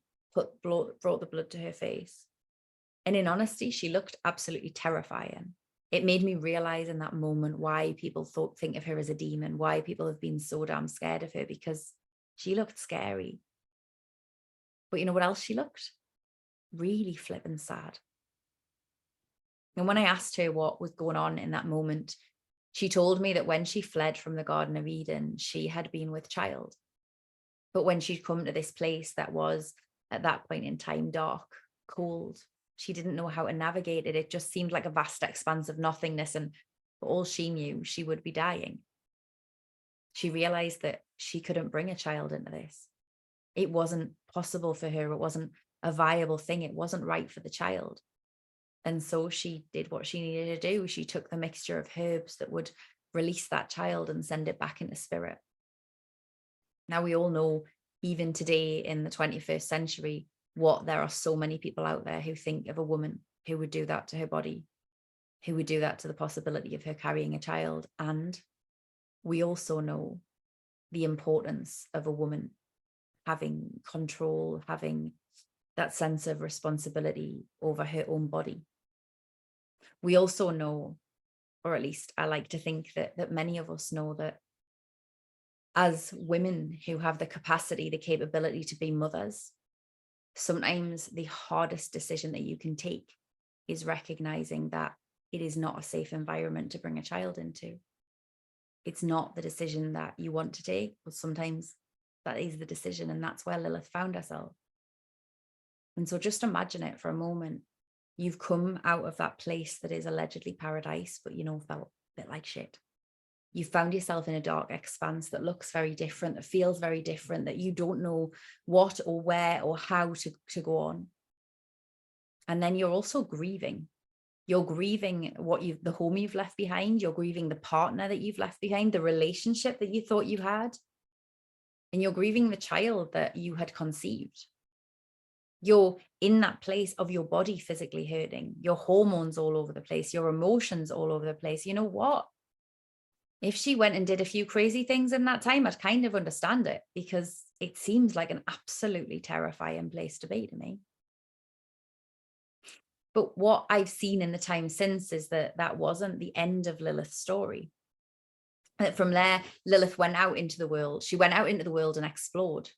brought the blood to her face. And in honesty, she looked absolutely terrifying. It made me realize in that moment why people think of her as a demon, why people have been so damn scared of her, because she looked scary. But you know what else she looked? Really flippin' sad. And when I asked her what was going on in that moment, she told me that when she fled from the Garden of Eden, she had been with child. But when she'd come to this place that was at that point in time dark, cold, she didn't know how to navigate it. It just seemed like a vast expanse of nothingness. And for all she knew, she would be dying. She realized that she couldn't bring a child into this. It wasn't possible for her. It wasn't a viable thing. It wasn't right for the child. And so she did what she needed to do. She took the mixture of herbs that would release that child and send it back into spirit. Now, we all know, even today in the 21st century, there are so many people out there who think of a woman who would do that to her body, who would do that to the possibility of her carrying a child. And we also know the importance of a woman having control, having that sense of responsibility over her own body. We also know, or at least I like to think that many of us know, that as women who have the capacity, the capability to be mothers, sometimes the hardest decision that you can take is recognizing that it is not a safe environment to bring a child into. It's not the decision that you want to take, but sometimes that is the decision, and that's where Lilith found herself. And so just imagine it for a moment. You've come out of that place that is allegedly paradise, but felt a bit like shit. You found yourself in a dark expanse that looks very different, that feels very different, that you don't know what or where or how to go on. And then you're also grieving. You're grieving the home you've left behind. You're grieving the partner that you've left behind, the relationship that you thought you had. And you're grieving the child that you had conceived. You're in that place of your body physically hurting, your hormones all over the place, your emotions all over the place. You know what? If she went and did a few crazy things in that time, I'd kind of understand it, because it seems like an absolutely terrifying place to be to me. But what I've seen in the time since is that wasn't the end of Lilith's story. From there, Lilith went out into the world. She went out into the world and explored.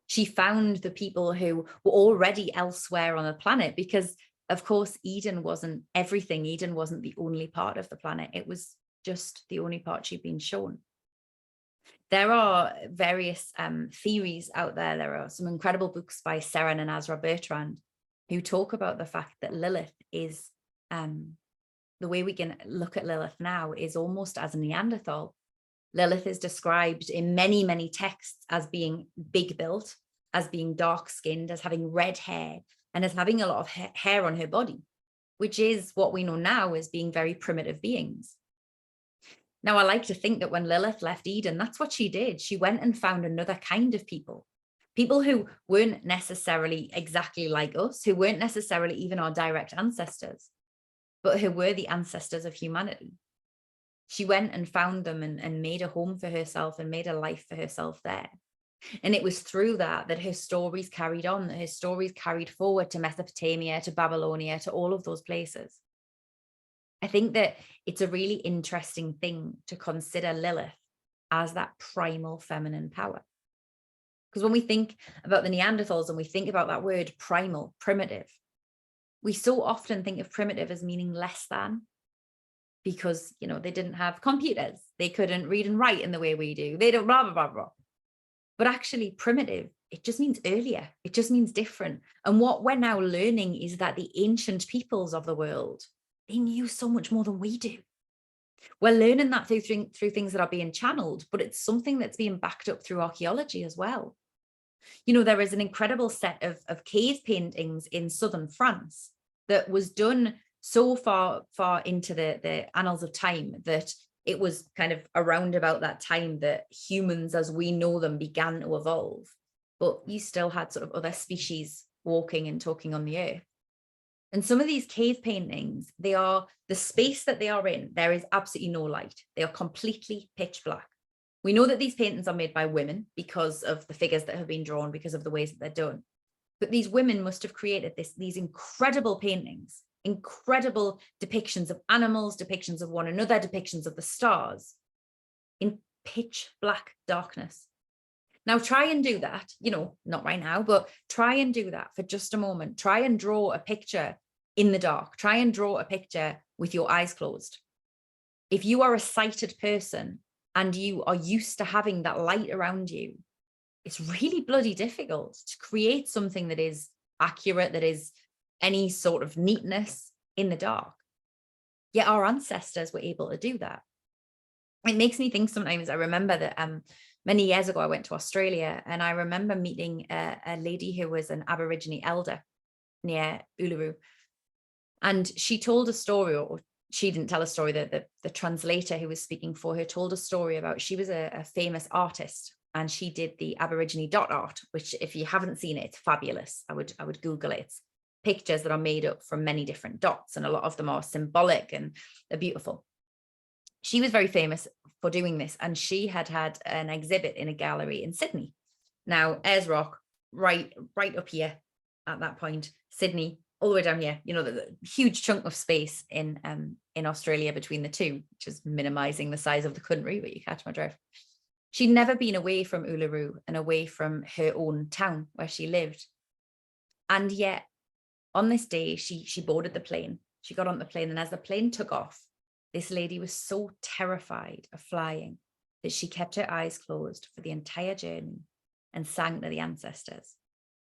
She found the people who were already elsewhere on the planet, because, of course, Eden wasn't everything. Eden wasn't the only part of the planet. It was just the only part she'd been shown. There are various theories out there. There are some incredible books by Ceryn and Azra Bertrand who talk about the fact that Lilith is, the way we can look at Lilith now is almost as a Neanderthal. Lilith is described in many, many texts as being big built, as being dark skinned, as having red hair, and as having a lot of hair on her body, which is what we know now as being very primitive beings. Now, I like to think that when Lilith left Eden, that's what she did. She went and found another kind of people who weren't necessarily exactly like us, who weren't necessarily even our direct ancestors, but who were the ancestors of humanity. She went and found them and made a home for herself and made a life for herself there. And it was through that her stories carried on, that her stories carried forward to Mesopotamia, to Babylonia, to all of those places. I think that it's a really interesting thing to consider Lilith as that primal feminine power. Because when we think about the Neanderthals and we think about that word primal, primitive, we so often think of primitive as meaning less than, because, you know, they didn't have computers. They couldn't read and write in the way we do. They don't blah, blah, blah, blah. But actually primitive, it just means earlier. It just means different. And what we're now learning is that the ancient peoples of the world, they knew so much more than we do. We're learning that through things that are being channeled, but it's something that's being backed up through archaeology as well. You know, there is an incredible set of cave paintings in southern France that was done so far into the annals of time that it was kind of around about that time that humans as we know them began to evolve. But you still had sort of other species walking and talking on the earth. And some of these cave paintings, the space that they are in, there is absolutely no light. They are completely pitch black. We know that these paintings are made by women because of the figures that have been drawn, because of the ways that they're done. But these women must have created these incredible paintings, incredible depictions of animals, depictions of one another, depictions of the stars in pitch black darkness. Now try and do that, you know, not right now, but try and do that for just a moment. Try and draw a picture in the dark. Try and draw a picture with your eyes closed. If you are a sighted person and you are used to having that light around you, it's really bloody difficult to create something that is accurate, that is any sort of neatness in the dark. Yet our ancestors were able to do that. It makes me think sometimes, I remember that many years ago, I went to Australia and I remember meeting a lady who was an Aborigine elder near Uluru. And she told a story, or she didn't tell a story, the translator who was speaking for her told a story about, she was a famous artist and she did the Aborigine dot art, which if you haven't seen it, it's fabulous. I would Google it. It's pictures that are made up from many different dots and a lot of them are symbolic and they're beautiful. She was very famous for doing this, and she had an exhibit in a gallery in Sydney. Now, Ayers Rock, right up here at that point, Sydney, all the way down here, you know, the huge chunk of space in Australia between the two, which is minimizing the size of the country, but you catch my drift. She'd never been away from Uluru and away from her own town where she lived. And yet, on this day, she boarded the plane. She got on the plane, and as the plane took off, this lady was so terrified of flying that she kept her eyes closed for the entire journey and sang to the ancestors,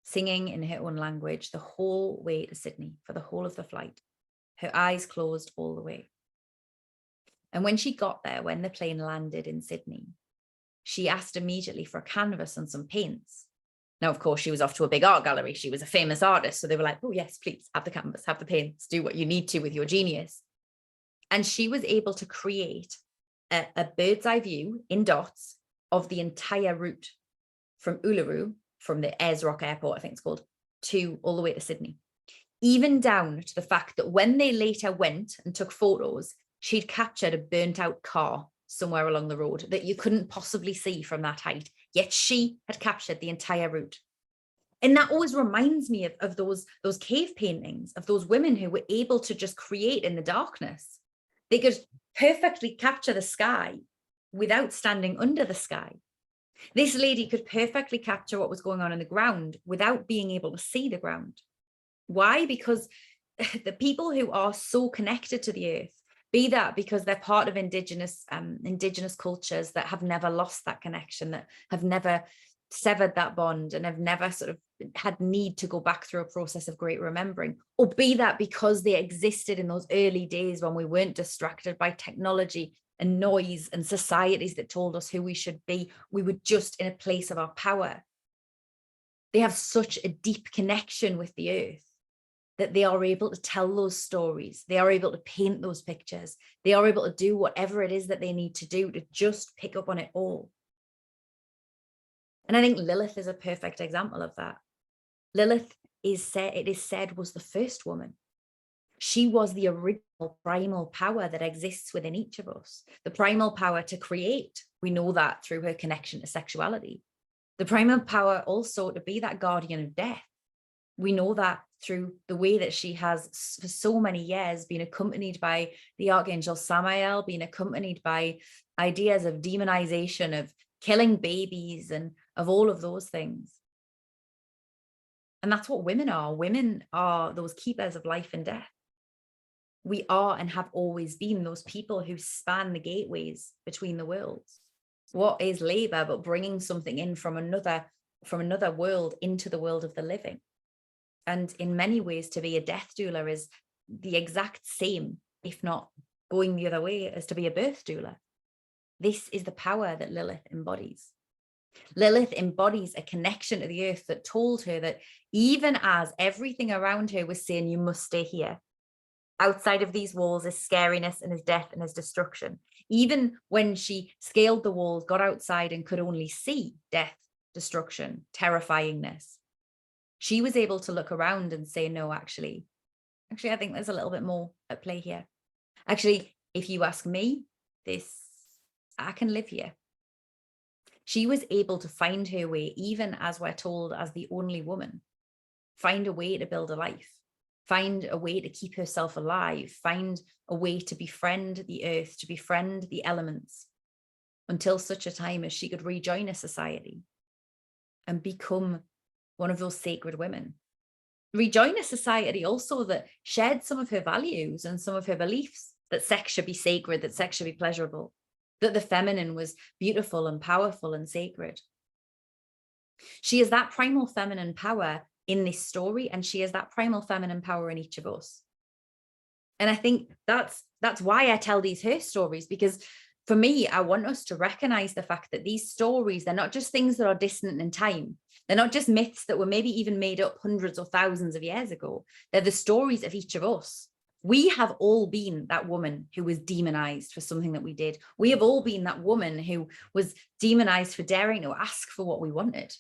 singing in her own language the whole way to Sydney for the whole of the flight, her eyes closed all the way. And when she got there, when the plane landed in Sydney, she asked immediately for a canvas and some paints. Now, of course, she was off to a big art gallery. She was a famous artist. So they were like, oh, yes, please have the canvas, have the paints, do what you need to with your genius. And she was able to create a bird's eye view in dots of the entire route from Uluru, from the Ayers Rock Airport, I think it's called, to all the way to Sydney. Even down to the fact that when they later went and took photos, she'd captured a burnt out car somewhere along the road that you couldn't possibly see from that height. Yet she had captured the entire route. And that always reminds me of those cave paintings of those women who were able to just create in the darkness. They could perfectly capture the sky without standing under the sky. This lady could perfectly capture what was going on in the ground without being able to see the ground. Why? Because the people who are so connected to the earth, be that because they're part of indigenous cultures that have never lost that connection, that have never severed that bond and have never sort of had need to go back through a process of great remembering, or be that because they existed in those early days when we weren't distracted by technology and noise and societies that told us who we should be. We were just in a place of our power. They have such a deep connection with the earth that they are able to tell those stories. They are able to paint those pictures. They are able to do whatever it is that they need to do to just pick up on it all. And I think Lilith is a perfect example of that. Lilith it is said was the first woman. She was the original primal power that exists within each of us. The primal power to create. We know that through her connection to sexuality. The primal power also to be that guardian of death. We know that through the way that she has for so many years been accompanied by the Archangel Samael, being accompanied by ideas of demonization, of killing babies, and of all of those things. And that's what women are. Women are those keepers of life and death. We are and have always been those people who span the gateways between the worlds. What is labor but bringing something in from another world into the world of the living? And in many ways, to be a death doula is the exact same, if not going the other way, as to be a birth doula. This is the power that Lilith embodies. Lilith embodies a connection to the earth that told her that even as everything around her was saying, you must stay here, outside of these walls is scariness and is death and is destruction. Even when she scaled the walls, got outside and could only see death, destruction, terrifyingness, she was able to look around and say, no, actually, I think there's a little bit more at play here. Actually, if you ask me, I can live here. She was able to find her way, even as we're told, as the only woman, find a way to build a life, find a way to keep herself alive, find a way to befriend the earth, to befriend the elements, until such a time as she could rejoin a society and become one of those sacred women. Rejoin a society also that shared some of her values and some of her beliefs, that sex should be sacred, that sex should be pleasurable, that the feminine was beautiful and powerful and sacred. She is that primal feminine power in this story, and she is that primal feminine power in each of us. And I think that's why I tell these her stories, because for me, I want us to recognize the fact that these stories, they're not just things that are distant in time. They're not just myths that were maybe even made up hundreds or thousands of years ago. They're the stories of each of us. We have all been that woman who was demonized for something that we did. We have all been that woman who was demonized for daring to ask for what we wanted.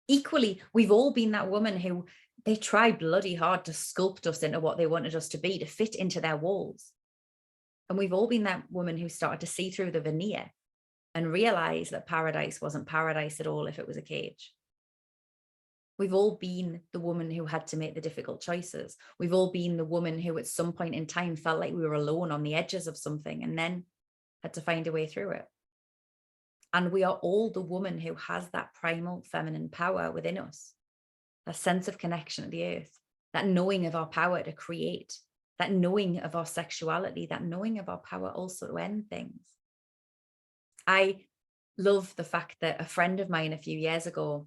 Equally, we've all been that woman who they tried bloody hard to sculpt us into what they wanted us to be, to fit into their walls. And we've all been that woman who started to see through the veneer and realize that paradise wasn't paradise at all if it was a cage. We've all been the woman who had to make the difficult choices. We've all been the woman who at some point in time felt like we were alone on the edges of something and then had to find a way through it. And we are all the woman who has that primal feminine power within us, a sense of connection to the earth, that knowing of our power to create, that knowing of our sexuality, that knowing of our power also to end things. I love the fact that a friend of mine a few years ago,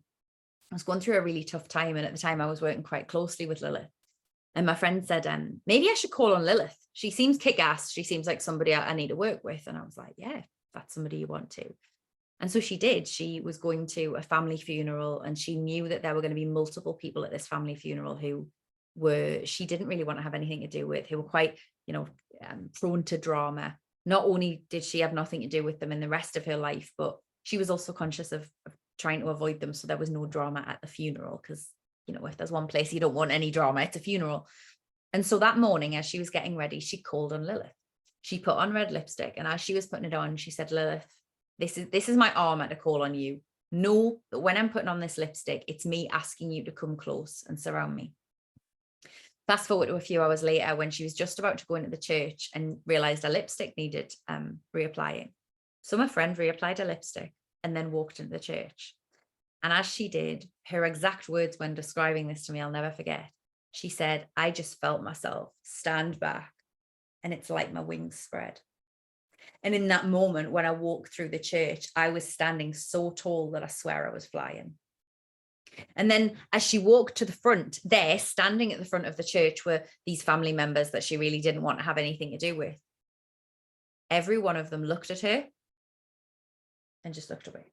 I was going through a really tough time, and at the time I was working quite closely with Lilith. And my friend said, maybe I should call on Lilith. She seems kick-ass. She seems like somebody I need to work with. And I was like, yeah, that's somebody you want to. And so she did. She was going to a family funeral, and she knew that there were going to be multiple people at this family funeral who she didn't really want to have anything to do with, who were quite, prone to drama. Not only did she have nothing to do with them in the rest of her life, but she was also conscious of trying to avoid them. So there was no drama at the funeral, because, if there's one place you don't want any drama, it's a funeral. And so that morning, as she was getting ready, she called on Lilith. She put on red lipstick, and as she was putting it on, she said, Lilith, this is my armor to call on you. Know that when I'm putting on this lipstick, it's me asking you to come close and surround me. Fast forward to a few hours later, when she was just about to go into the church and realized her lipstick needed reapplying. So my friend reapplied her lipstick and then walked into the church. And as she did, her exact words when describing this to me, I'll never forget. She said, I just felt myself stand back, and it's like my wings spread. And in that moment, when I walked through the church, I was standing so tall that I swear I was flying. And then as she walked to the front, there, standing at the front of the church, were these family members that she really didn't want to have anything to do with. Every one of them looked at her and just looked away.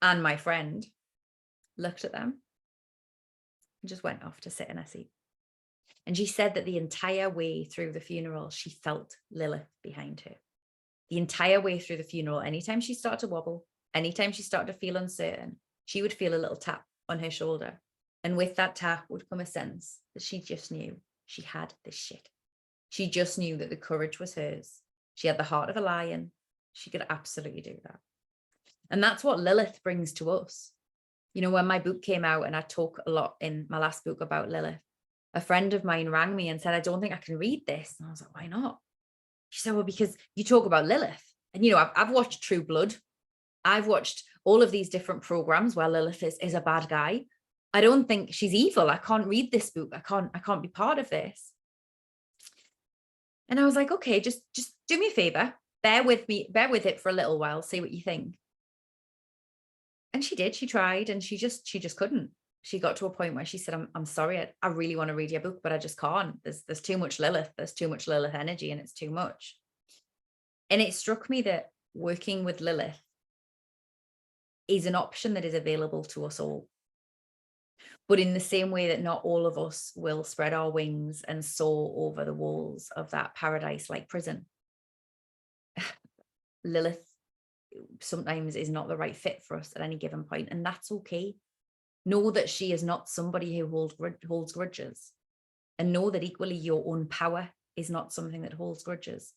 And my friend looked at them and just went off to sit in her seat. And she said that the entire way through the funeral, she felt Lilith behind her. The entire way through the funeral, anytime she started to wobble, anytime she started to feel uncertain, she would feel a little tap on her shoulder. And with that tap would come a sense that she just knew She had this shit. She just knew that the courage was hers. She had the heart of a lion. She could absolutely do that. And that's what Lilith brings to us. You know, when my book came out, and I talk a lot in my last book about Lilith, a friend of mine rang me and said, I don't think I can read this. And I was like, why not? She said, well, because you talk about Lilith. And, you know, I've watched True Blood. I've watched all of these different programs where Lilith is a bad guy. I don't think she's evil. I can't read this book. I can't be part of this. And I was like, okay, just do me a favor. Bear with it for a little while, see what you think. And she did, she tried, and she just couldn't. She got to a point where she said, I'm sorry, I really want to read your book, but I just can't. There's too much Lilith. There's too much Lilith energy, and it's too much. And it struck me that working with Lilith is an option that is available to us all. But in the same way that not all of us will spread our wings and soar over the walls of that paradise-like prison, Lilith sometimes is not the right fit for us at any given point, and that's okay. Know that she is not somebody who holds grudges, and know that equally your own power is not something that holds grudges.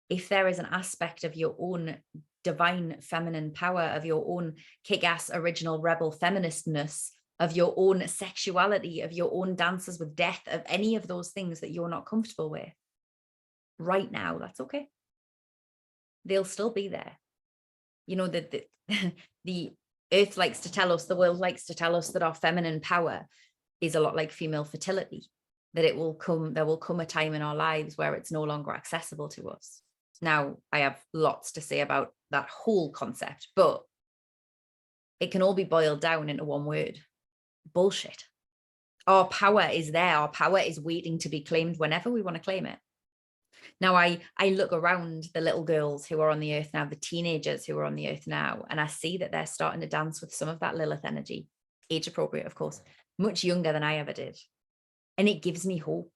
If there is an aspect of your own divine feminine power, of your own kick-ass original rebel feministness, of your own sexuality, of your own dances with death, of any of those things that you're not comfortable with right now, that's okay. They'll still be there. You know, that the earth likes to tell us, the world likes to tell us that our feminine power is a lot like female fertility, that there will come a time in our lives where it's no longer accessible to us. Now, I have lots to say about that whole concept, but it can all be boiled down into one word: bullshit. Our power is there. Our power is waiting to be claimed whenever we want to claim it. Now, I look around the little girls who are on the earth now, the teenagers who are on the earth now, and I see that they're starting to dance with some of that Lilith energy, age appropriate, of course, much younger than I ever did. And it gives me hope.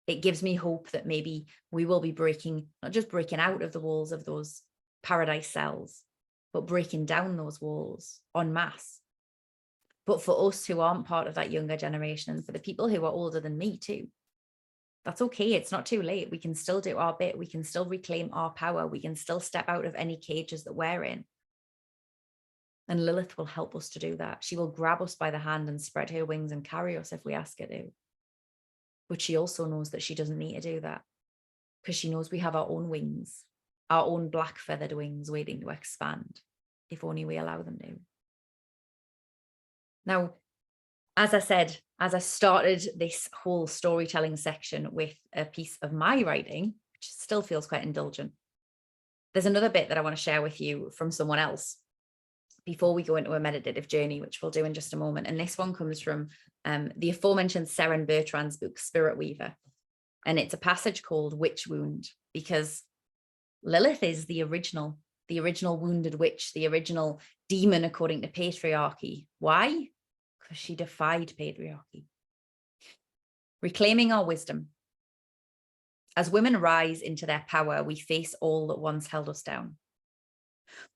It gives me hope that maybe we will be not just breaking out of the walls of those paradise cells, but breaking down those walls en masse. But for us who aren't part of that younger generation, and for the people who are older than me too, that's okay. It's not too late. We can still do our bit. We can still reclaim our power. We can still step out of any cages that we're in. And Lilith will help us to do that. She will grab us by the hand and spread her wings and carry us if we ask her to. But she also knows that she doesn't need to do that, because she knows we have our own wings, our own black feathered wings waiting to expand, if only we allow them to. Now, as I said, as I started this whole storytelling section with a piece of my writing, which still feels quite indulgent, there's another bit that I want to share with you from someone else before we go into a meditative journey, which we'll do in just a moment. And this one comes from the aforementioned Ceryn Bertrand's book, Spirit Weaver. And it's a passage called Witch Wound, because Lilith is the original wounded witch, the original demon according to patriarchy. Why? Because she defied patriarchy. Reclaiming our wisdom. As women rise into their power, we face all that once held us down.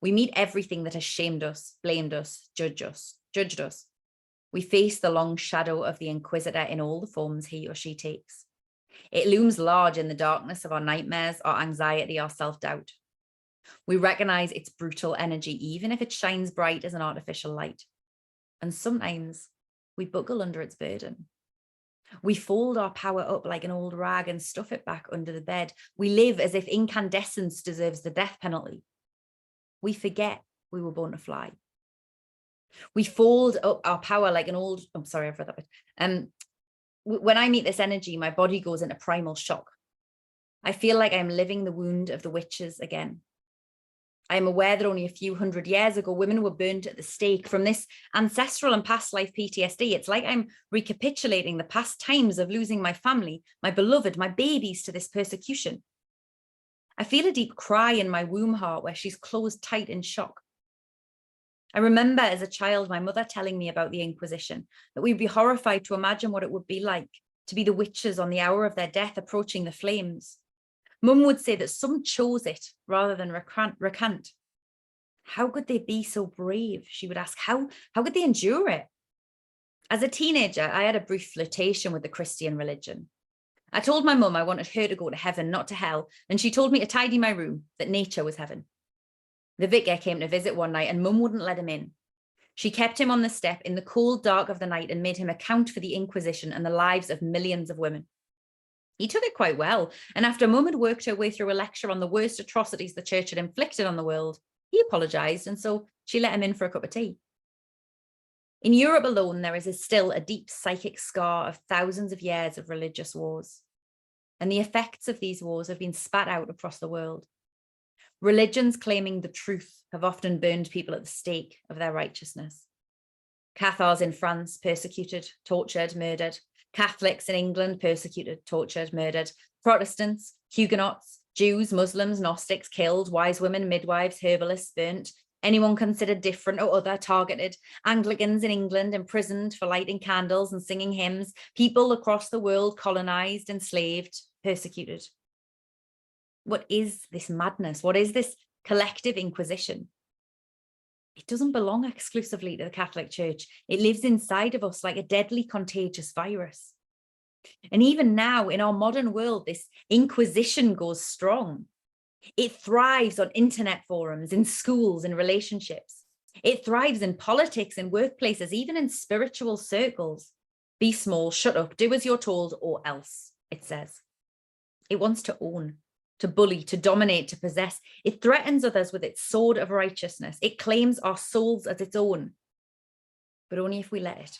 We meet everything that has shamed us, blamed us, judged us. We face the long shadow of the Inquisitor in all the forms he or she takes. It looms large in the darkness of our nightmares, our anxiety, our self-doubt. We recognize its brutal energy, even if it shines bright as an artificial light. And sometimes we buckle under its burden. We fold our power up like an old rag and stuff it back under the bed. We live as if incandescence deserves the death penalty. We forget we were born to fly. We fold up our power like an old, I'm sorry, I've read that bit. When I meet this energy, my body goes into primal shock. I feel like I'm living the wound of the witches again. I am aware that only a few hundred years ago, women were burnt at the stake from this ancestral and past life PTSD. It's like I'm recapitulating the past times of losing my family, my beloved, my babies to this persecution. I feel a deep cry in my womb heart where she's closed tight in shock. I remember as a child, my mother telling me about the Inquisition, that we'd be horrified to imagine what it would be like to be the witches on the hour of their death approaching the flames. Mum would say that some chose it rather than recant. How could they be so brave? She would ask, how could they endure it? As a teenager, I had a brief flirtation with the Christian religion. I told my mum I wanted her to go to heaven, not to hell, and she told me to tidy my room, that nature was heaven. The vicar came to visit one night and mum wouldn't let him in. She kept him on the step in the cold dark of the night and made him account for the Inquisition and the lives of millions of women. He took it quite well, and after mum had worked her way through a lecture on the worst atrocities the church had inflicted on the world, he apologised, and so she let him in for a cup of tea. In Europe alone, there is still a deep psychic scar of thousands of years of religious wars, and the effects of these wars have been spat out across the world. Religions claiming the truth have often burned people at the stake of their righteousness. Cathars in France persecuted, tortured, murdered. Catholics in England persecuted, tortured, murdered. Protestants, Huguenots, Jews, Muslims, Gnostics killed, wise women, midwives, herbalists burnt. Anyone considered different or other targeted. Anglicans in England imprisoned for lighting candles and singing hymns. People across the world colonized, enslaved, persecuted. What is this madness? What is this collective inquisition? It doesn't belong exclusively to the Catholic Church. It lives inside of us like a deadly contagious virus. And even now in our modern world, this inquisition goes strong. It thrives on internet forums, in schools, in relationships. It thrives in politics, in workplaces, even in spiritual circles. Be small, shut up, do as you're told, or else, it says. It wants to own, to bully, to dominate, to possess. It threatens others with its sword of righteousness. It claims our souls as its own, but only if we let it.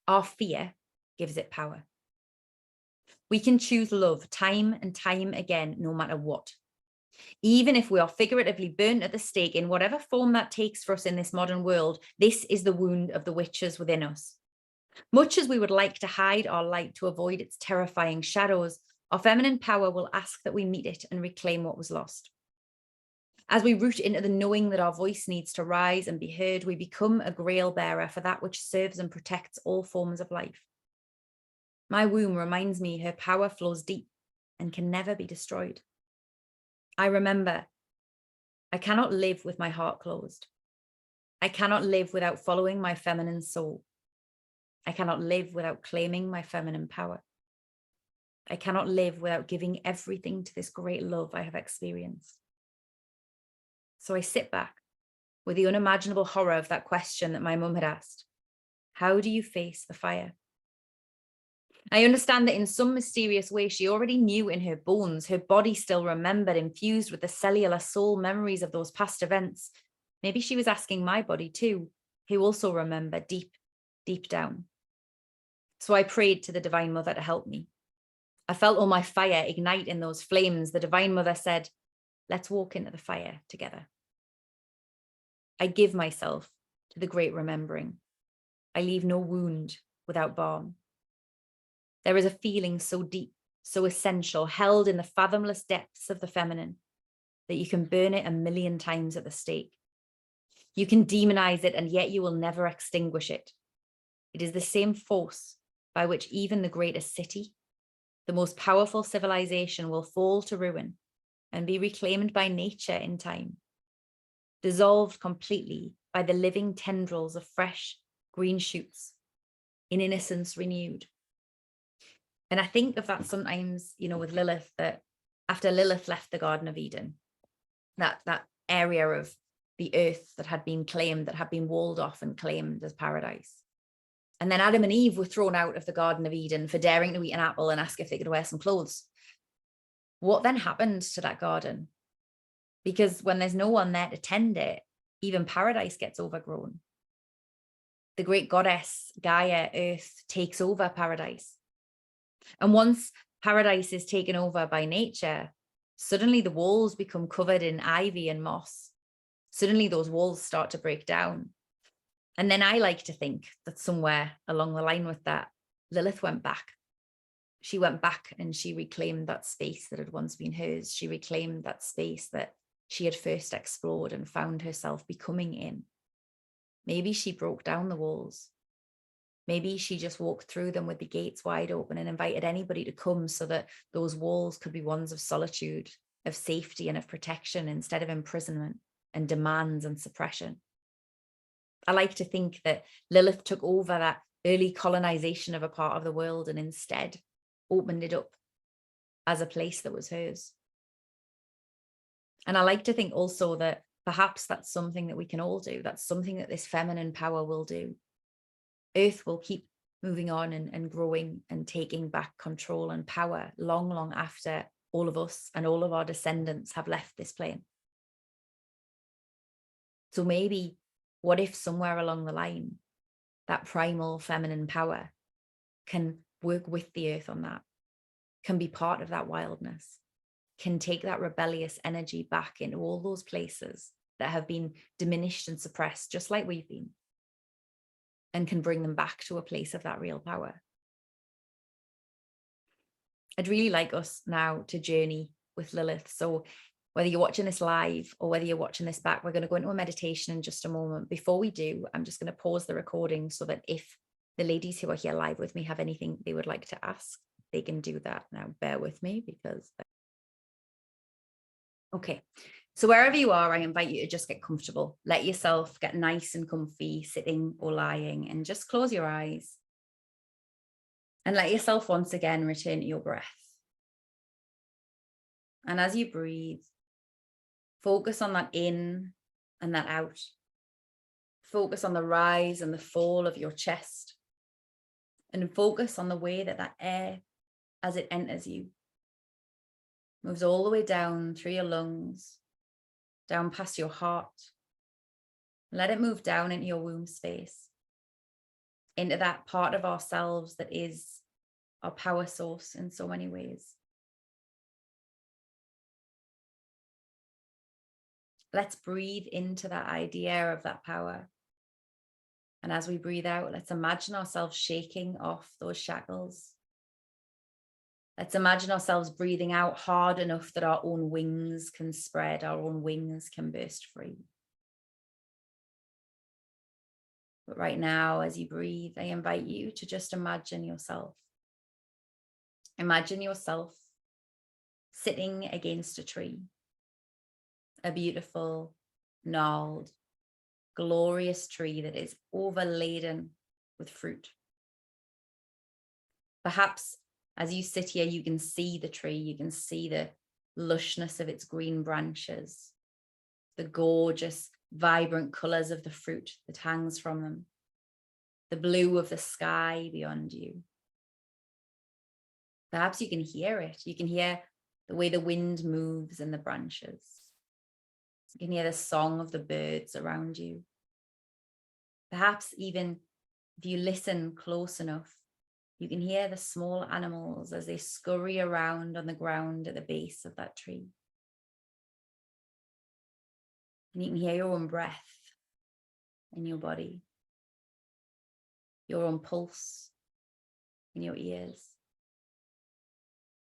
Our fear gives it power. We can choose love time and time again, no matter what. Even if we are figuratively burnt at the stake in whatever form that takes for us in this modern world, this is the wound of the witches within us. Much as we would like to hide our light to avoid its terrifying shadows, our feminine power will ask that we meet it and reclaim what was lost. As we root into the knowing that our voice needs to rise and be heard, we become a grail bearer for that which serves and protects all forms of life. My womb reminds me her power flows deep and can never be destroyed. I remember, I cannot live with my heart closed. I cannot live without following my feminine soul. I cannot live without claiming my feminine power. I cannot live without giving everything to this great love I have experienced. So I sit back with the unimaginable horror of that question that my mum had asked. How do you face the fire? I understand that in some mysterious way, she already knew in her bones, her body still remembered, infused with the cellular soul memories of those past events. Maybe she was asking my body too, who also remembered deep, deep down. So I prayed to the Divine Mother to help me. I felt all my fire ignite in those flames. The Divine Mother said, let's walk into the fire together. I give myself to the great remembering. I leave no wound without balm. There is a feeling so deep, so essential, held in the fathomless depths of the feminine, that you can burn it 1,000,000 times at the stake. You can demonize it, and yet you will never extinguish it. It is the same force by which even the greatest city, the most powerful civilization, will fall to ruin and be reclaimed by nature in time, dissolved completely by the living tendrils of fresh green shoots, in innocence renewed. And I think of that sometimes, with Lilith, that after Lilith left the Garden of Eden, that area of the earth that had been claimed, that had been walled off and claimed as paradise. And then Adam and Eve were thrown out of the Garden of Eden for daring to eat an apple and ask if they could wear some clothes. What then happened to that garden? Because when there's no one there to tend it, even paradise gets overgrown. The great goddess, Gaia, Earth, takes over paradise. And once paradise is taken over by nature, suddenly the walls become covered in ivy and moss. Suddenly those walls start to break down. And then I like to think that somewhere along the line with that, Lilith went back. She went back and she reclaimed that space that had once been hers. She reclaimed that space that she had first explored and found herself becoming in. Maybe she broke down the walls. Maybe she just walked through them with the gates wide open and invited anybody to come, so that those walls could be ones of solitude, of safety and of protection, instead of imprisonment and demands and suppression. I like to think that Lilith took over that early colonization of a part of the world, and instead opened it up as a place that was hers. And I like to think also that perhaps that's something that we can all do. That's something that this feminine power will do. Earth will keep moving on and growing and taking back control and power long, long after all of us and all of our descendants have left this plane. So maybe, what if somewhere along the line, that primal feminine power can work with the earth on that, can be part of that wildness, can take that rebellious energy back into all those places that have been diminished and suppressed, just like we've been, and can bring them back to a place of that real power. I'd really like us now to journey with Lilith. So whether you're watching this live or whether you're watching this back, we're going to go into a meditation in just a moment. Before we do, I'm just going to pause the recording so that if the ladies who are here live with me have anything they would like to ask, they can do that now. Bear with me because... Okay, so wherever you are, I invite you to just get comfortable. Let yourself get nice and comfy, sitting or lying, and just close your eyes. And let yourself once again return to your breath. And as you breathe, focus on that in and that out. Focus on the rise and the fall of your chest. And focus on the way that that air, as it enters you, moves all the way down through your lungs, down past your heart. Let it move down into your womb space, into that part of ourselves that is our power source in so many ways. Let's breathe into that idea of that power. And as we breathe out, let's imagine ourselves shaking off those shackles. Let's imagine ourselves breathing out hard enough that our own wings can spread, our own wings can burst free. But right now, as you breathe, I invite you to just imagine yourself. Imagine yourself sitting against a tree, a beautiful, gnarled, glorious tree that is overladen with fruit. Perhaps as you sit here, you can see the tree, you can see the lushness of its green branches, the gorgeous, vibrant colors of the fruit that hangs from them, the blue of the sky beyond you. Perhaps you can hear it. You can hear the way the wind moves in the branches. You can hear the song of the birds around you. Perhaps even if you listen close enough, you can hear the small animals as they scurry around on the ground at the base of that tree. And you can hear your own breath in your body, your own pulse in your ears.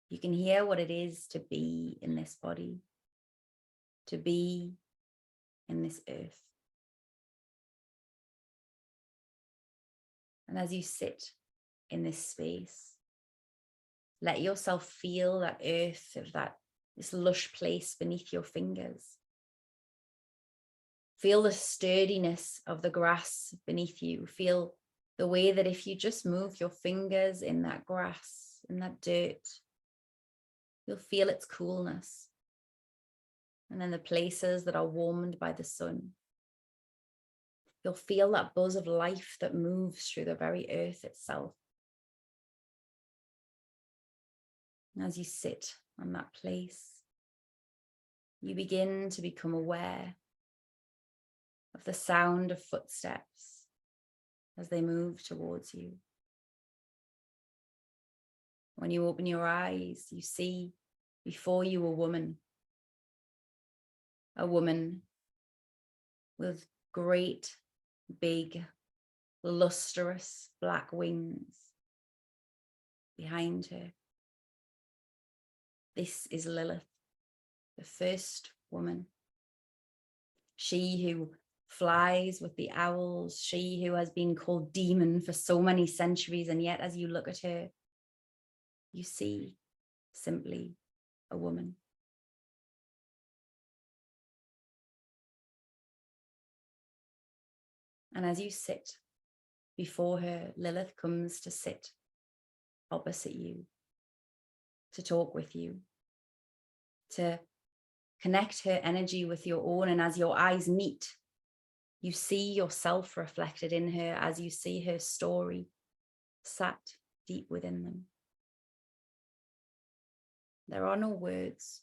You can hear what it is to be in this body, to be in this earth. And as you sit in this space, let yourself feel that earth of this lush place beneath your fingers. Feel the sturdiness of the grass beneath you. Feel the way that if you just move your fingers in that grass, in that dirt, you'll feel its coolness. And then the places that are warmed by the sun. You'll feel that buzz of life that moves through the very earth itself. And as you sit on that place, you begin to become aware of the sound of footsteps as they move towards you. When you open your eyes, you see before you a woman with great, big, lustrous black wings behind her. This is Lilith, the first woman. She who flies with the owls, she who has been called demon for so many centuries, and yet as you look at her, you see simply a woman. And as you sit before her, Lilith comes to sit opposite you, to talk with you, to connect her energy with your own. And as your eyes meet, you see yourself reflected in her as you see her story sat deep within them. There are no words.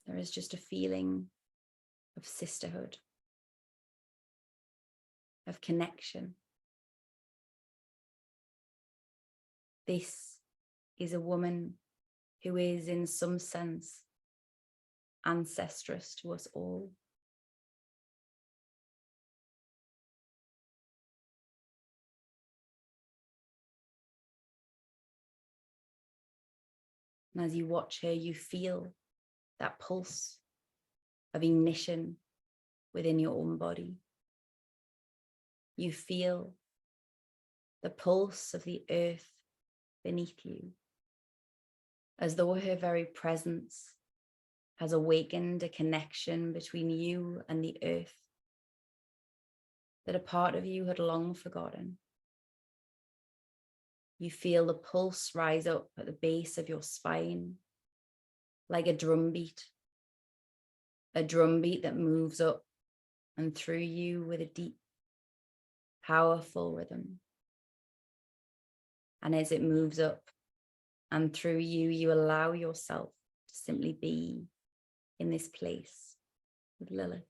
There is just a feeling of sisterhood, of connection. This is a woman who is, in some sense, ancestress to us all. And as you watch her, you feel that pulse of ignition within your own body. You feel the pulse of the earth beneath you, as though her very presence has awakened a connection between you and the earth that a part of you had long forgotten. You feel the pulse rise up at the base of your spine like a drumbeat that moves up and through you with a deep, powerful rhythm. And as it moves up and through you, you allow yourself to simply be in this place with Lilith.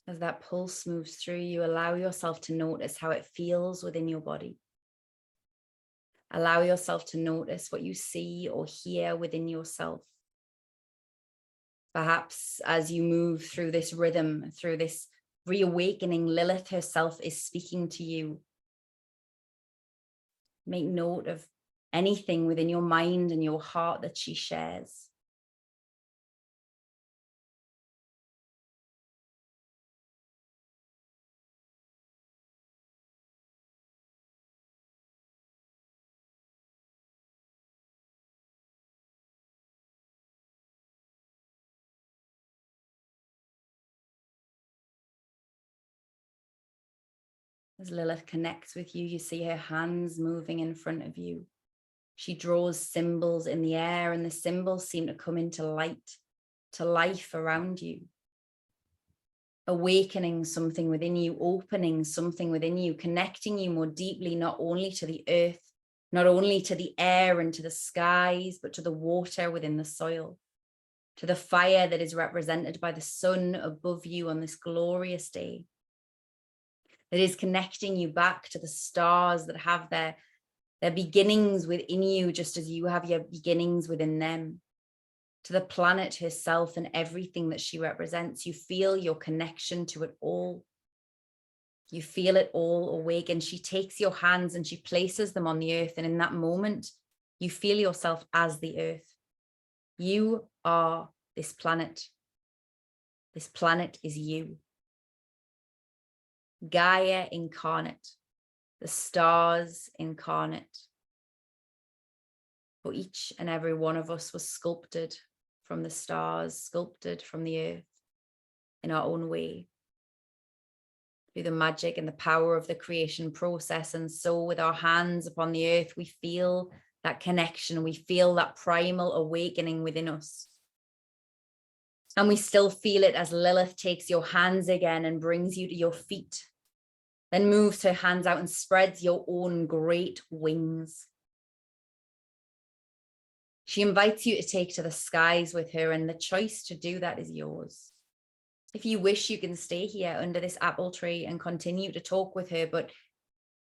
As that pulse moves through you, allow yourself to notice how it feels within your body. Allow yourself to notice what you see or hear within yourself. Perhaps as you move through this rhythm, through this reawakening, Lilith herself is speaking to you. Make note of anything within your mind and your heart that she shares. As Lilith connects with you, you see her hands moving in front of you. She draws symbols in the air, and the symbols seem to come into light, to life around you. Awakening something within you, opening something within you, connecting you more deeply, not only to the earth, not only to the air and to the skies, but to the water within the soil, to the fire that is represented by the sun above you on this glorious day. That is connecting you back to the stars that have their beginnings within you, just as you have your beginnings within them. To the planet herself and everything that she represents. You feel your connection to it all. You feel it all awake, and she takes your hands and she places them on the earth. And in that moment, you feel yourself as the earth. You are this planet. This planet is you. Gaia incarnate, the stars incarnate. For each and every one of us was sculpted from the stars, sculpted from the earth in our own way, through the magic and the power of the creation process. And so with our hands upon the earth, we feel that connection. We feel that primal awakening within us. And we still feel it as Lilith takes your hands again and brings you to your feet, then moves her hands out and spreads your own great wings. She invites you to take to the skies with her, and the choice to do that is yours. If you wish, you can stay here under this apple tree and continue to talk with her. But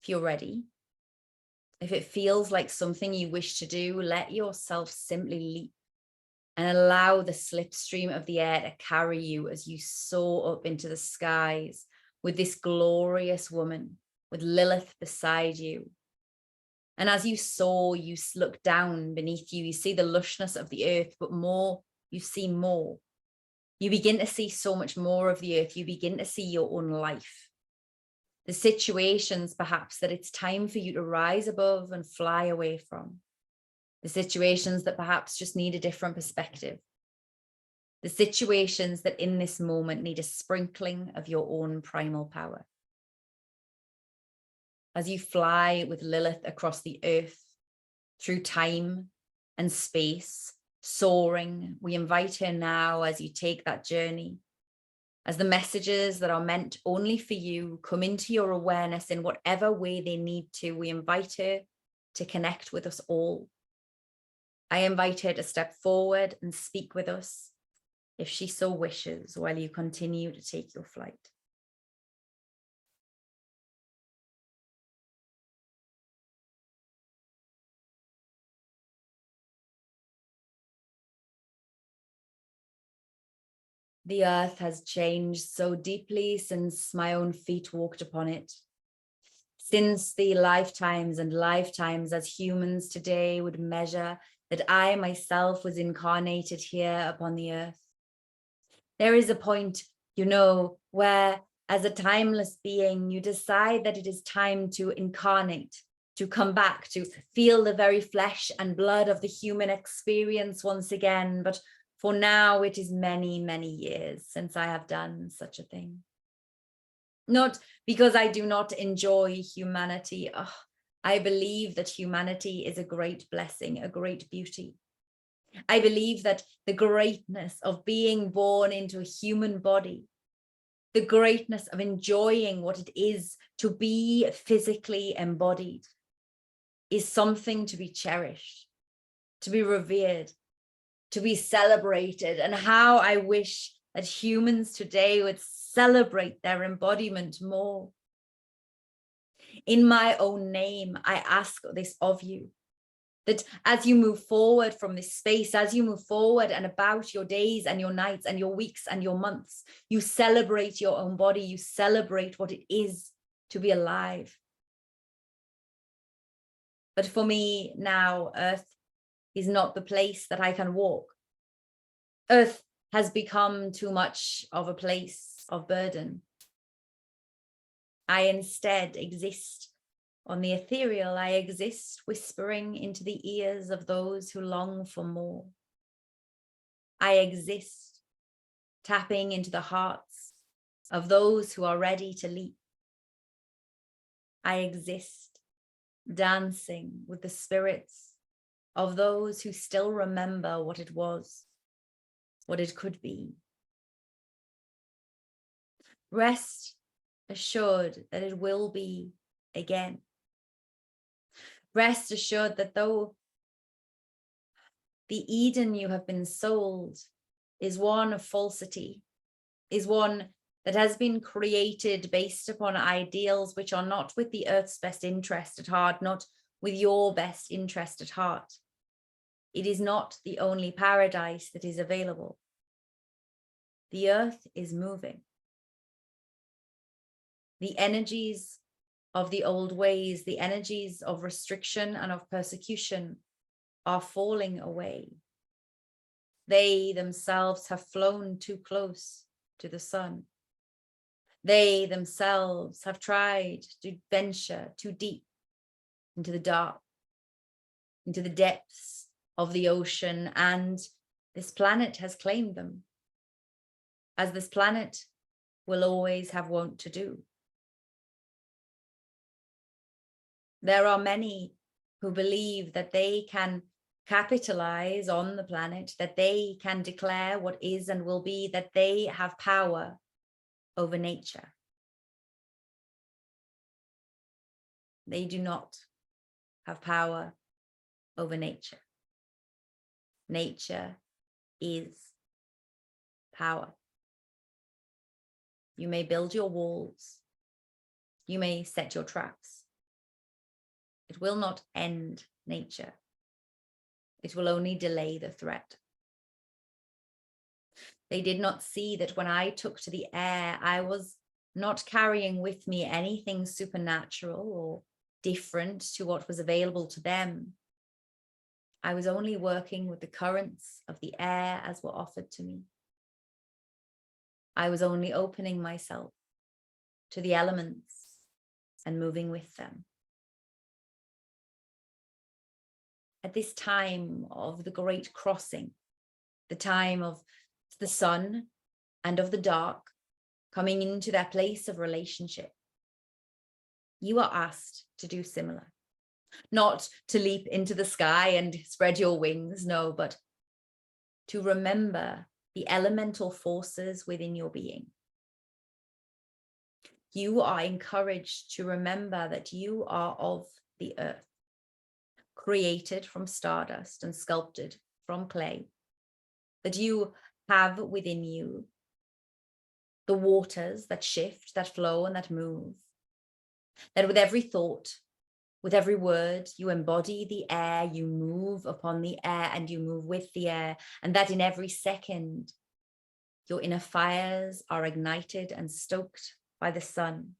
if you're ready, if it feels like something you wish to do, let yourself simply leap and allow the slipstream of the air to carry you as you soar up into the skies with this glorious woman, with Lilith beside you. And as you soar, you look down beneath you, you see the lushness of the earth, but more, you see more. You begin to see so much more of the earth. You begin to see your own life. The situations, perhaps, that it's time for you to rise above and fly away from. The situations that perhaps just need a different perspective. The situations that in this moment need a sprinkling of your own primal power. As you fly with Lilith across the earth, through time and space, soaring, we invite her now as you take that journey, as the messages that are meant only for you come into your awareness in whatever way they need to. We invite her to connect with us all. I invite her to step forward and speak with us, if she so wishes, while you continue to take your flight. The earth has changed so deeply since my own feet walked upon it. Since the lifetimes and lifetimes as humans today would measure that I myself was incarnated here upon the earth. There is a point, you know, where as a timeless being, you decide that it is time to incarnate, to come back, to feel the very flesh and blood of the human experience once again. But for now, it is many, many years since I have done such a thing. Not because I do not enjoy humanity. Oh, I believe that humanity is a great blessing, a great beauty. I believe that the greatness of being born into a human body, the greatness of enjoying what it is to be physically embodied, is something to be cherished, to be revered, to be celebrated. And how I wish that humans today would celebrate their embodiment more. In my own name, I ask this of you, that as you move forward from this space, as you move forward and about your days and your nights and your weeks and your months, you celebrate your own body, you celebrate what it is to be alive. But for me now, Earth is not the place that I can walk. Earth has become too much of a place of burden. I instead exist on the ethereal. I exist whispering into the ears of those who long for more. I exist tapping into the hearts of those who are ready to leap. I exist dancing with the spirits of those who still remember what it was, what it could be. Rest assured that it will be again. Rest assured that though the Eden you have been sold is one of falsity, is one that has been created based upon ideals which are not with the earth's best interest at heart, not with your best interest at heart. It is not the only paradise that is available. The earth is moving. The energies of the old ways, the energies of restriction and of persecution are falling away. They themselves have flown too close to the sun. They themselves have tried to venture too deep into the dark, into the depths of the ocean, and this planet has claimed them, as this planet will always have wont to do. There are many who believe that they can capitalize on the planet, that they can declare what is and will be, that they have power over nature. They do not have power over nature. Nature is power. You may build your walls. You may set your traps. It will not end nature. It will only delay the threat. They did not see that when I took to the air, I was not carrying with me anything supernatural or different to what was available to them. I was only working with the currents of the air as were offered to me. I was only opening myself to the elements and moving with them. At this time of the great crossing, the time of the sun and of the dark coming into their place of relationship, you are asked to do similar. Not to leap into the sky and spread your wings, no, but to remember the elemental forces within your being. You are encouraged to remember that you are of the earth, created from stardust and sculpted from clay, that you have within you the waters that shift, that flow, and that move, that with every thought, with every word, you embody the air, you move upon the air, and you move with the air, and that in every second, your inner fires are ignited and stoked by the sun.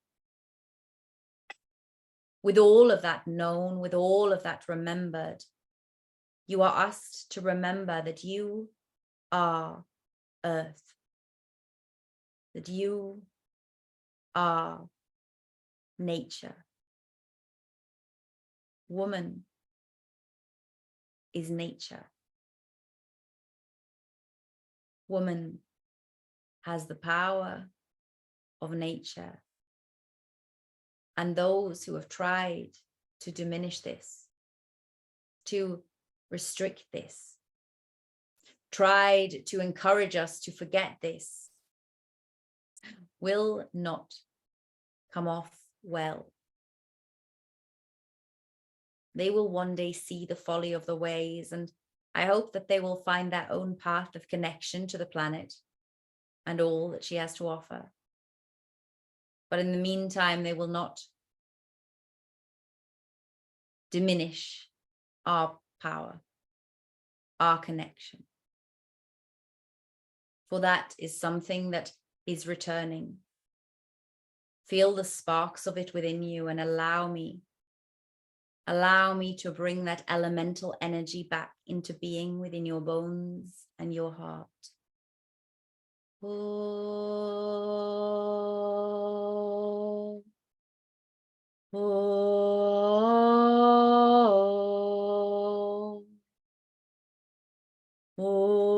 With all of that known, with all of that remembered, you are asked to remember that you are earth, that you are nature. Woman is nature. Woman has the power of nature. And those who have tried to diminish this, to restrict this, tried to encourage us to forget this, will not come off well. They will one day see the folly of the ways, and I hope that they will find their own path of connection to the planet and all that she has to offer. But in the meantime, they will not diminish our power, our connection. For that is something that is returning. Feel the sparks of it within you and allow me to bring that elemental energy back into being within your bones and your heart. Oh, oh, oh, oh,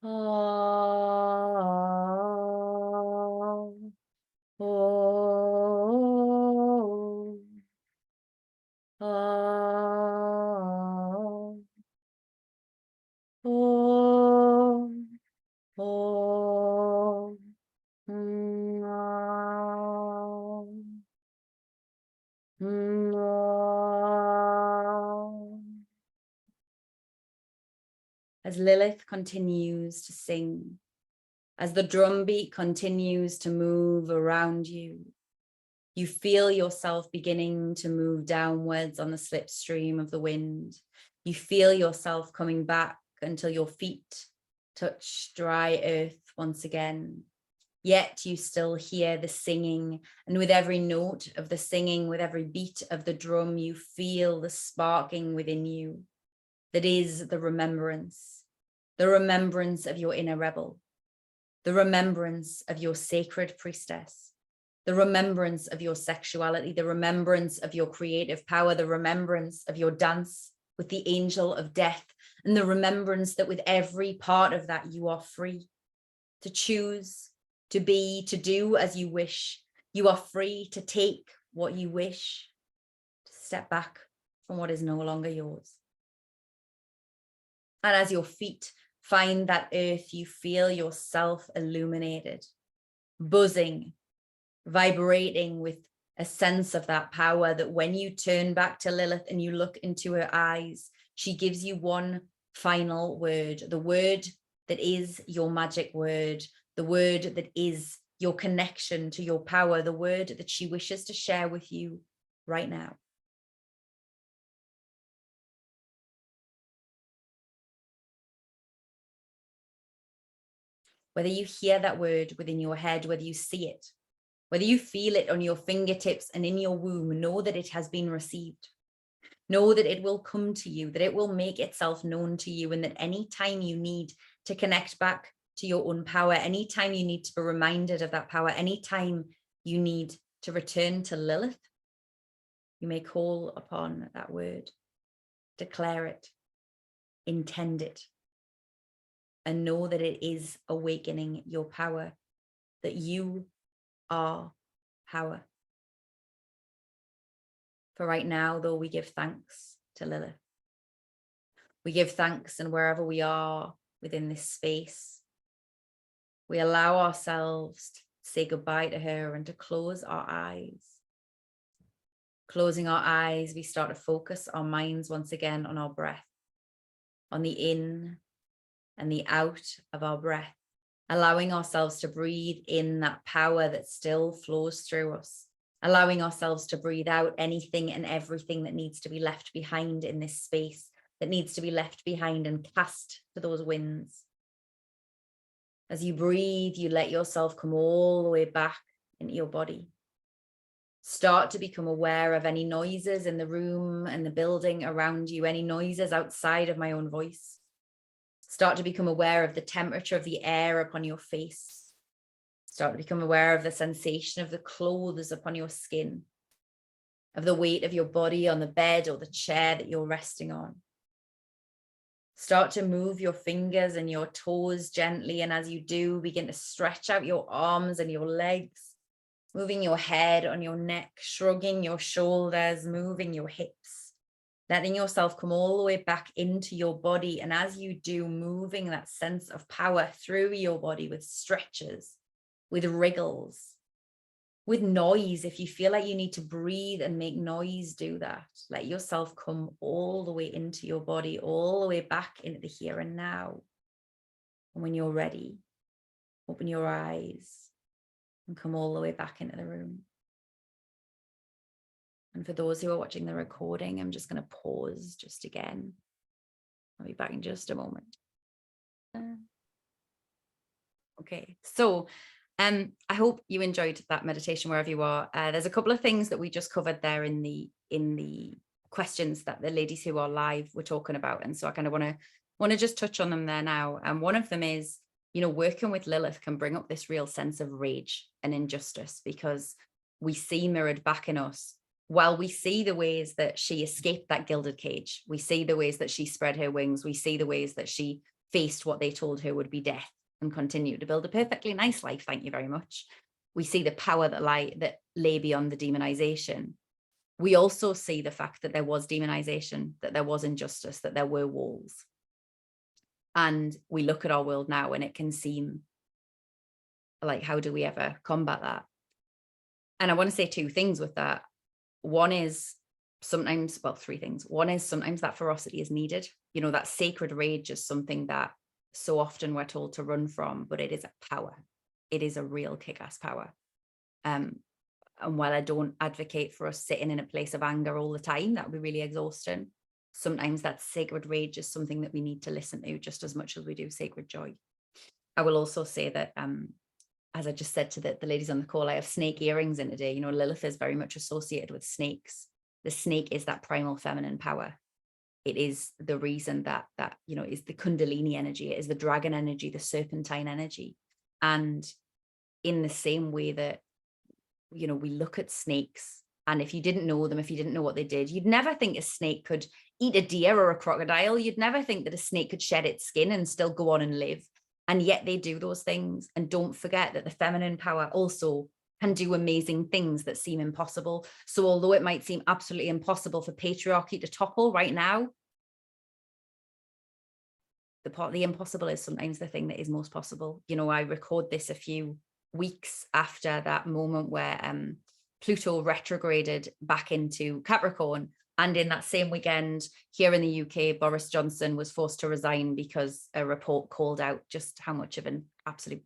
oh, oh, oh, oh, oh, no, no. As Lilith continues to sing, as the drumbeat continues to move around you, you feel yourself beginning to move downwards on the slipstream of the wind. You feel yourself coming back until your feet touch dry earth once again. Yet you still hear the singing, and with every note of the singing, with every beat of the drum, you feel the sparking within you. That is the remembrance of your inner rebel, the remembrance of your sacred priestess, the remembrance of your sexuality, the remembrance of your creative power, the remembrance of your dance with the angel of death, and the remembrance that with every part of that you are free to choose, to be, to do as you wish. You are free to take what you wish, to step back from what is no longer yours. And as your feet find that earth, you feel yourself illuminated, buzzing, vibrating with a sense of that power, that when you turn back to Lilith and you look into her eyes, she gives you one final word, the word that is your magic word, the word that is your connection to your power, the word that she wishes to share with you right now. Whether you hear that word within your head, whether you see it, Whether you feel it on your fingertips and in your womb, know that it has been received. Know that it will come to you, that it will make itself known to you, and that any time you need to connect back to your own power, anytime you need to be reminded of that power, anytime you need to return to Lilith, you may call upon that word, declare it, intend it, and know that it is awakening your power, that you are power. For right now, though, we give thanks to Lilith. We give thanks, and wherever we are within this space, we allow ourselves to say goodbye to her and to close our eyes. Closing our eyes, we start to focus our minds once again on our breath, on the in and the out of our breath, allowing ourselves to breathe in that power that still flows through us, allowing ourselves to breathe out anything and everything that needs to be left behind in this space, that needs to be left behind and cast to those winds. As you breathe, you let yourself come all the way back into your body. Start to become aware of any noises in the room and the building around you, any noises outside of my own voice. Start to become aware of the temperature of the air upon your face. Start to become aware of the sensation of the clothes upon your skin, of the weight of your body on the bed or the chair that you're resting on. Start to move your fingers and your toes gently, and as you do, begin to stretch out your arms and your legs, moving your head on your neck, shrugging your shoulders, moving your hips, letting yourself come all the way back into your body. And as you do, moving that sense of power through your body with stretches, with wriggles, with noise. If you feel like you need to breathe and make noise, do that. Let yourself come all the way into your body, all the way back into the here and now. And when you're ready, open your eyes and come all the way back into the room. And for those who are watching the recording, I'm just going to pause just again. I'll be back in just a moment. Okay, so I hope you enjoyed that meditation wherever you are. There's a couple of things that we just covered there in the questions that the ladies who are live were talking about, and so I kind of want to just touch on them there now. And one of them is, you know, working with Lilith can bring up this real sense of rage and injustice, because we see mirrored back in us. While we see the ways that she escaped that gilded cage, we see the ways that she spread her wings, we see the ways that she faced what they told her would be death and continued to build a perfectly nice life, thank you very much. We see the power that lay beyond the demonization. We also see the fact that there was demonization, that there was injustice, that there were walls. And we look at our world now and it can seem like, how do we ever combat that? And I want to say two things with that. One is sometimes, well, three things. One is sometimes that ferocity is needed. You know, that sacred rage is something that so often we're told to run from, but it is a power. It is a real kick-ass power. And while I don't advocate for us sitting in a place of anger all the time, that would be really exhausting. Sometimes that sacred rage is something that we need to listen to just as much as we do sacred joy. I will also say that, as I just said to the ladies on the call, I have snake earrings in today. You know, Lilith is very much associated with snakes. The snake is that primal feminine power. It is the reason that you know, is the Kundalini energy. It is the dragon energy, the serpentine energy. And in the same way that, you know, we look at snakes, and if you didn't know them, if you didn't know what they did, you'd never think a snake could eat a deer or a crocodile. You'd never think that a snake could shed its skin and still go on and live. And yet they do those things. And don't forget that the feminine power also can do amazing things that seem impossible. So although it might seem absolutely impossible for patriarchy to topple right now, the impossible is sometimes the thing that is most possible. You know, I record this a few weeks after that moment where Pluto retrograded back into Capricorn. And in that same weekend here in the UK, Boris Johnson was forced to resign because a report called out just how much of an absolute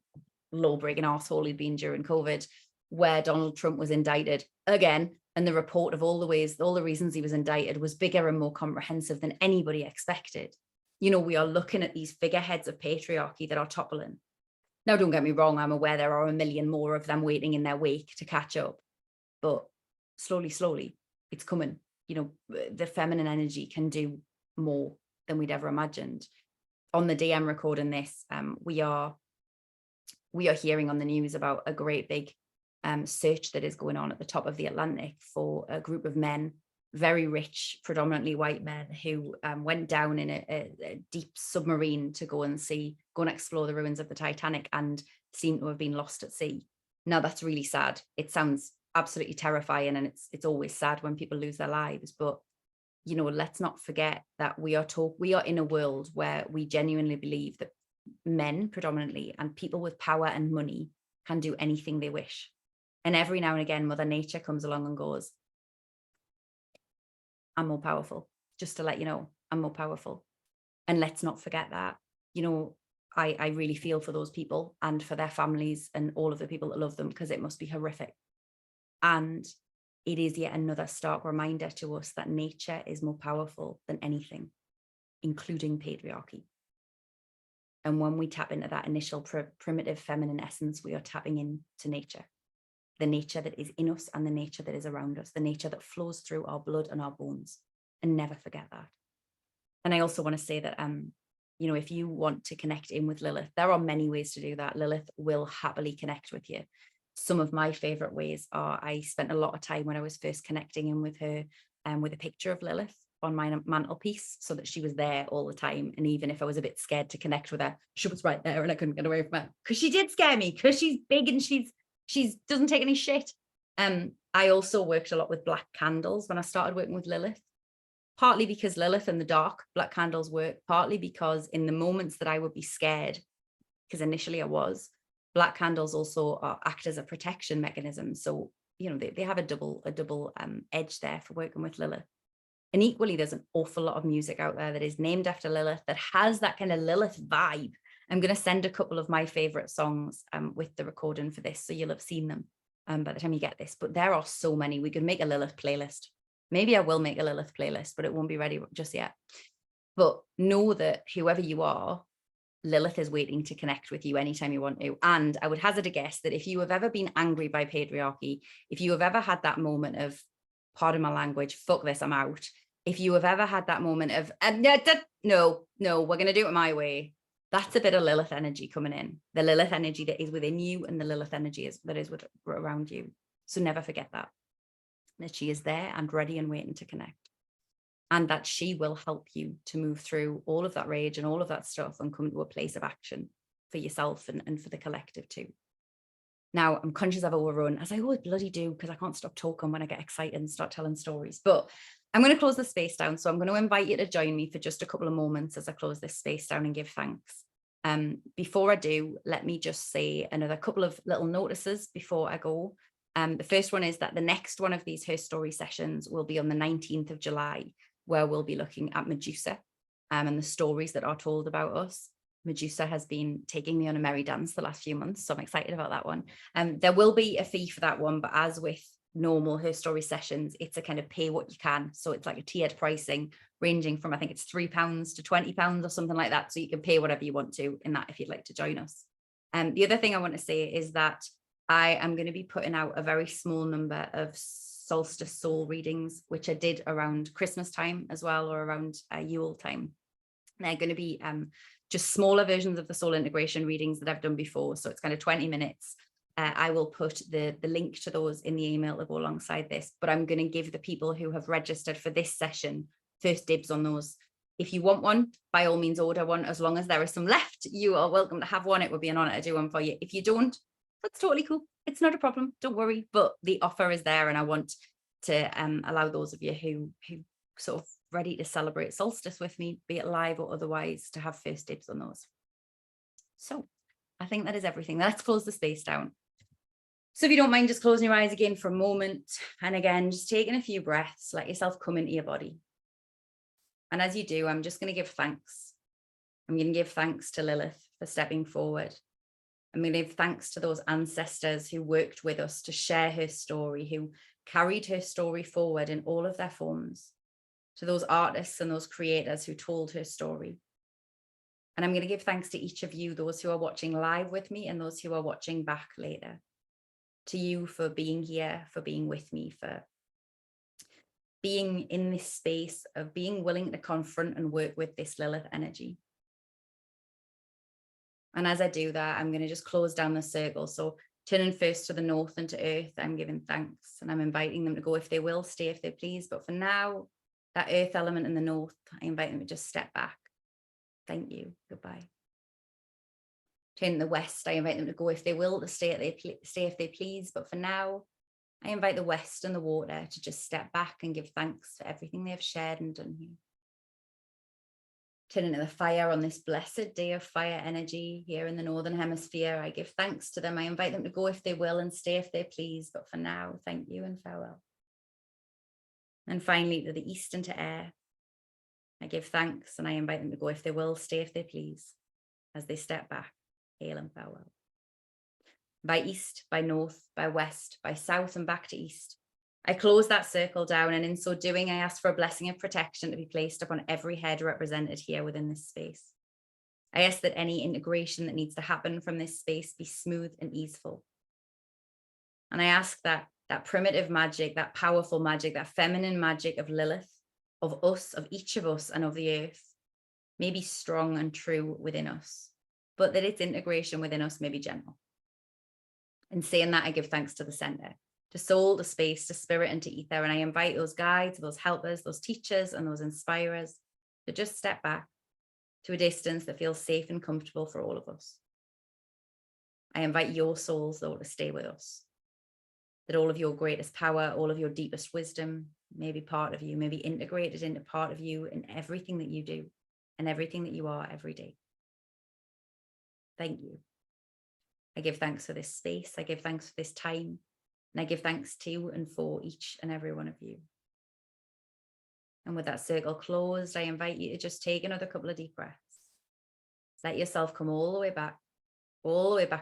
low-breaking arsehole he'd been during COVID, where Donald Trump was indicted again. And the report of all the reasons he was indicted was bigger and more comprehensive than anybody expected. You know, we are looking at these figureheads of patriarchy that are toppling. Now, don't get me wrong, I'm aware there are a million more of them waiting in their wake to catch up, but slowly, it's coming. You know, the feminine energy can do more than we'd ever imagined. On the day I'm recording this, we are hearing on the news about a great big search that is going on at the top of the Atlantic for a group of men, very rich, predominantly white men, who went down in a deep submarine to go and explore the ruins of the Titanic, and seem to have been lost at sea. Now, that's really sad. It sounds absolutely terrifying, and it's always sad when people lose their lives. But, you know, let's not forget that we are in a world where we genuinely believe that men predominantly and people with power and money can do anything they wish. And every now and again, Mother Nature comes along and goes, I'm more powerful. Just to let you know, I'm more powerful. And let's not forget that. You know, I really feel for those people and for their families and all of the people that love them, because it must be horrific. And it is yet another stark reminder to us that nature is more powerful than anything, including patriarchy. And when we tap into that initial primitive feminine essence, we are tapping into nature, the nature that is in us and the nature that is around us, the nature that flows through our blood and our bones. And never forget that. And I also want to say that, you know, if you want to connect in with Lilith, there are many ways to do that. Lilith will happily connect with you. Some of my favorite ways are, I spent a lot of time when I was first connecting in with her, with a picture of Lilith on my mantelpiece, so that she was there all the time. And even if I was a bit scared to connect with her, she was right there and I couldn't get away from her, because she did scare me, because she's big and she's doesn't take any shit. I also worked a lot with black candles when I started working with Lilith, partly because Lilith in the dark, black candles work, partly because in the moments that I would be scared, because initially I was, black candles also act as a protection mechanism. So, you know, they have a double edge there for working with Lilith. And equally, there's an awful lot of music out there that is named after Lilith, that has that kind of Lilith vibe. I'm going to send a couple of my favorite songs with the recording for this, so you'll have seen them by the time you get this. But there are so many. We could make a Lilith playlist. Maybe I will make a Lilith playlist, but it won't be ready just yet. But know that whoever you are, Lilith is waiting to connect with you anytime you want to. And I would hazard a guess that if you have ever been angry by patriarchy, if you have ever had that moment of, pardon my language, fuck this, I'm out. If you have ever had that moment of, no, we're going to do it my way, that's a bit of Lilith energy coming in. The Lilith energy that is within you, and the Lilith energy that is around you. So never forget that she is there and ready and waiting to connect. And that she will help you to move through all of that rage and all of that stuff and come to a place of action for yourself and for the collective too. Now, I'm conscious I've overrun, as I always bloody do, because I can't stop talking when I get excited and start telling stories. But I'm going to close the space down. So I'm going to invite you to join me for just a couple of moments as I close this space down and give thanks. Before I do, let me just say another couple of little notices before I go. The first one is that the next one of these Her Story sessions will be on the 19th of July, where we'll be looking at Medusa and the stories that are told about us. Medusa has been taking me on a merry dance the last few months, so I'm excited about that one. There will be a fee for that one, but as with normal Her Story sessions, it's a kind of pay what you can. So it's like a tiered pricing ranging from, I think it's £3 to £20 or something like that. So you can pay whatever you want to in that if you'd like to join us. The other thing I want to say is that I am going to be putting out a very small number of solstice soul readings, which I did around Christmas time as well, or around Yule time. They're going to be just smaller versions of the soul integration readings that I've done before. So it's kind of 20 minutes. I will put the link to those in the email to go alongside this, but I'm going to give the people who have registered for this session first dibs on those. If you want one, by all means order one. As long as there is some left, you are welcome to have one. It would be an honor to do one for you. If you don't, that's totally cool. It's not a problem. Don't worry. But the offer is there, and I want to allow those of you who sort of ready to celebrate solstice with me, be it live or otherwise, to have first dibs on those. So I think that is everything. Let's close the space down. So if you don't mind just closing your eyes again for a moment, and again, just taking a few breaths, let yourself come into your body. And as you do, I'm just going to give thanks. I'm going to give thanks to Lilith for stepping forward. I'm going to give thanks to those ancestors who worked with us to share her story, who carried her story forward in all of their forms, to those artists and those creators who told her story. And I'm going to give thanks to each of you, those who are watching live with me and those who are watching back later. To you for being here, for being with me, for being in this space of being willing to confront and work with this Lilith energy. And as I do that, I'm going to just close down the circle. So turning first to the north and to earth, I'm giving thanks and I'm inviting them to go if they will, stay if they please. But for now, that earth element in the north, I invite them to just step back. Thank you. Goodbye. Turning the west, I invite them to go if they will, to stay if they please. But for now, I invite the west and the water to just step back and give thanks for everything they have shared and done here. Turning to the fire on this blessed day of fire energy here in the Northern Hemisphere, I give thanks to them. I invite them to go if they will and stay if they please. But for now, thank you and farewell. And finally, to the east and to air, I give thanks and I invite them to go if they will, stay if they please, as they step back, hail and farewell. By east, by north, by west, by south and back to east, I close that circle down, and in so doing, I ask for a blessing of protection to be placed upon every head represented here within this space. I ask that any integration that needs to happen from this space be smooth and easeful. And I ask that that primitive magic, that powerful magic, that feminine magic of Lilith, of us, of each of us and of the earth, may be strong and true within us, but that its integration within us may be gentle. In saying that, I give thanks to the center, to soul, to space, to spirit, and to ether. And I invite those guides, those helpers, those teachers, and those inspirers to just step back to a distance that feels safe and comfortable for all of us. I invite your souls, though, to stay with us, that all of your greatest power, all of your deepest wisdom may be part of you, may be integrated into part of you in everything that you do and everything that you are every day. Thank you. I give thanks for this space. I give thanks for this time. And I give thanks to and for each and every one of you. And with that circle closed, I invite you to just take another couple of deep breaths. Let yourself come all the way back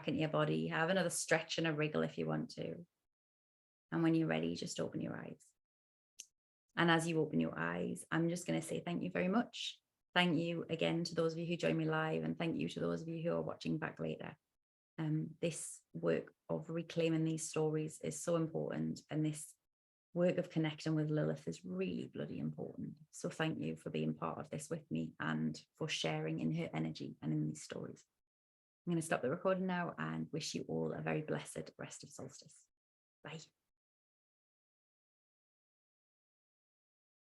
into your body. Have another stretch and a wriggle if you want to. And when you're ready, just open your eyes. And as you open your eyes, I'm just going to say thank you very much. Thank you again to those of you who join me live, and thank you to those of you who are watching back later. This work of reclaiming these stories is so important, and this work of connecting with Lilith is really bloody important. So thank you for being part of this with me and for sharing in her energy and in these stories. I'm going to stop the recording now and wish you all a very blessed rest of solstice. Bye.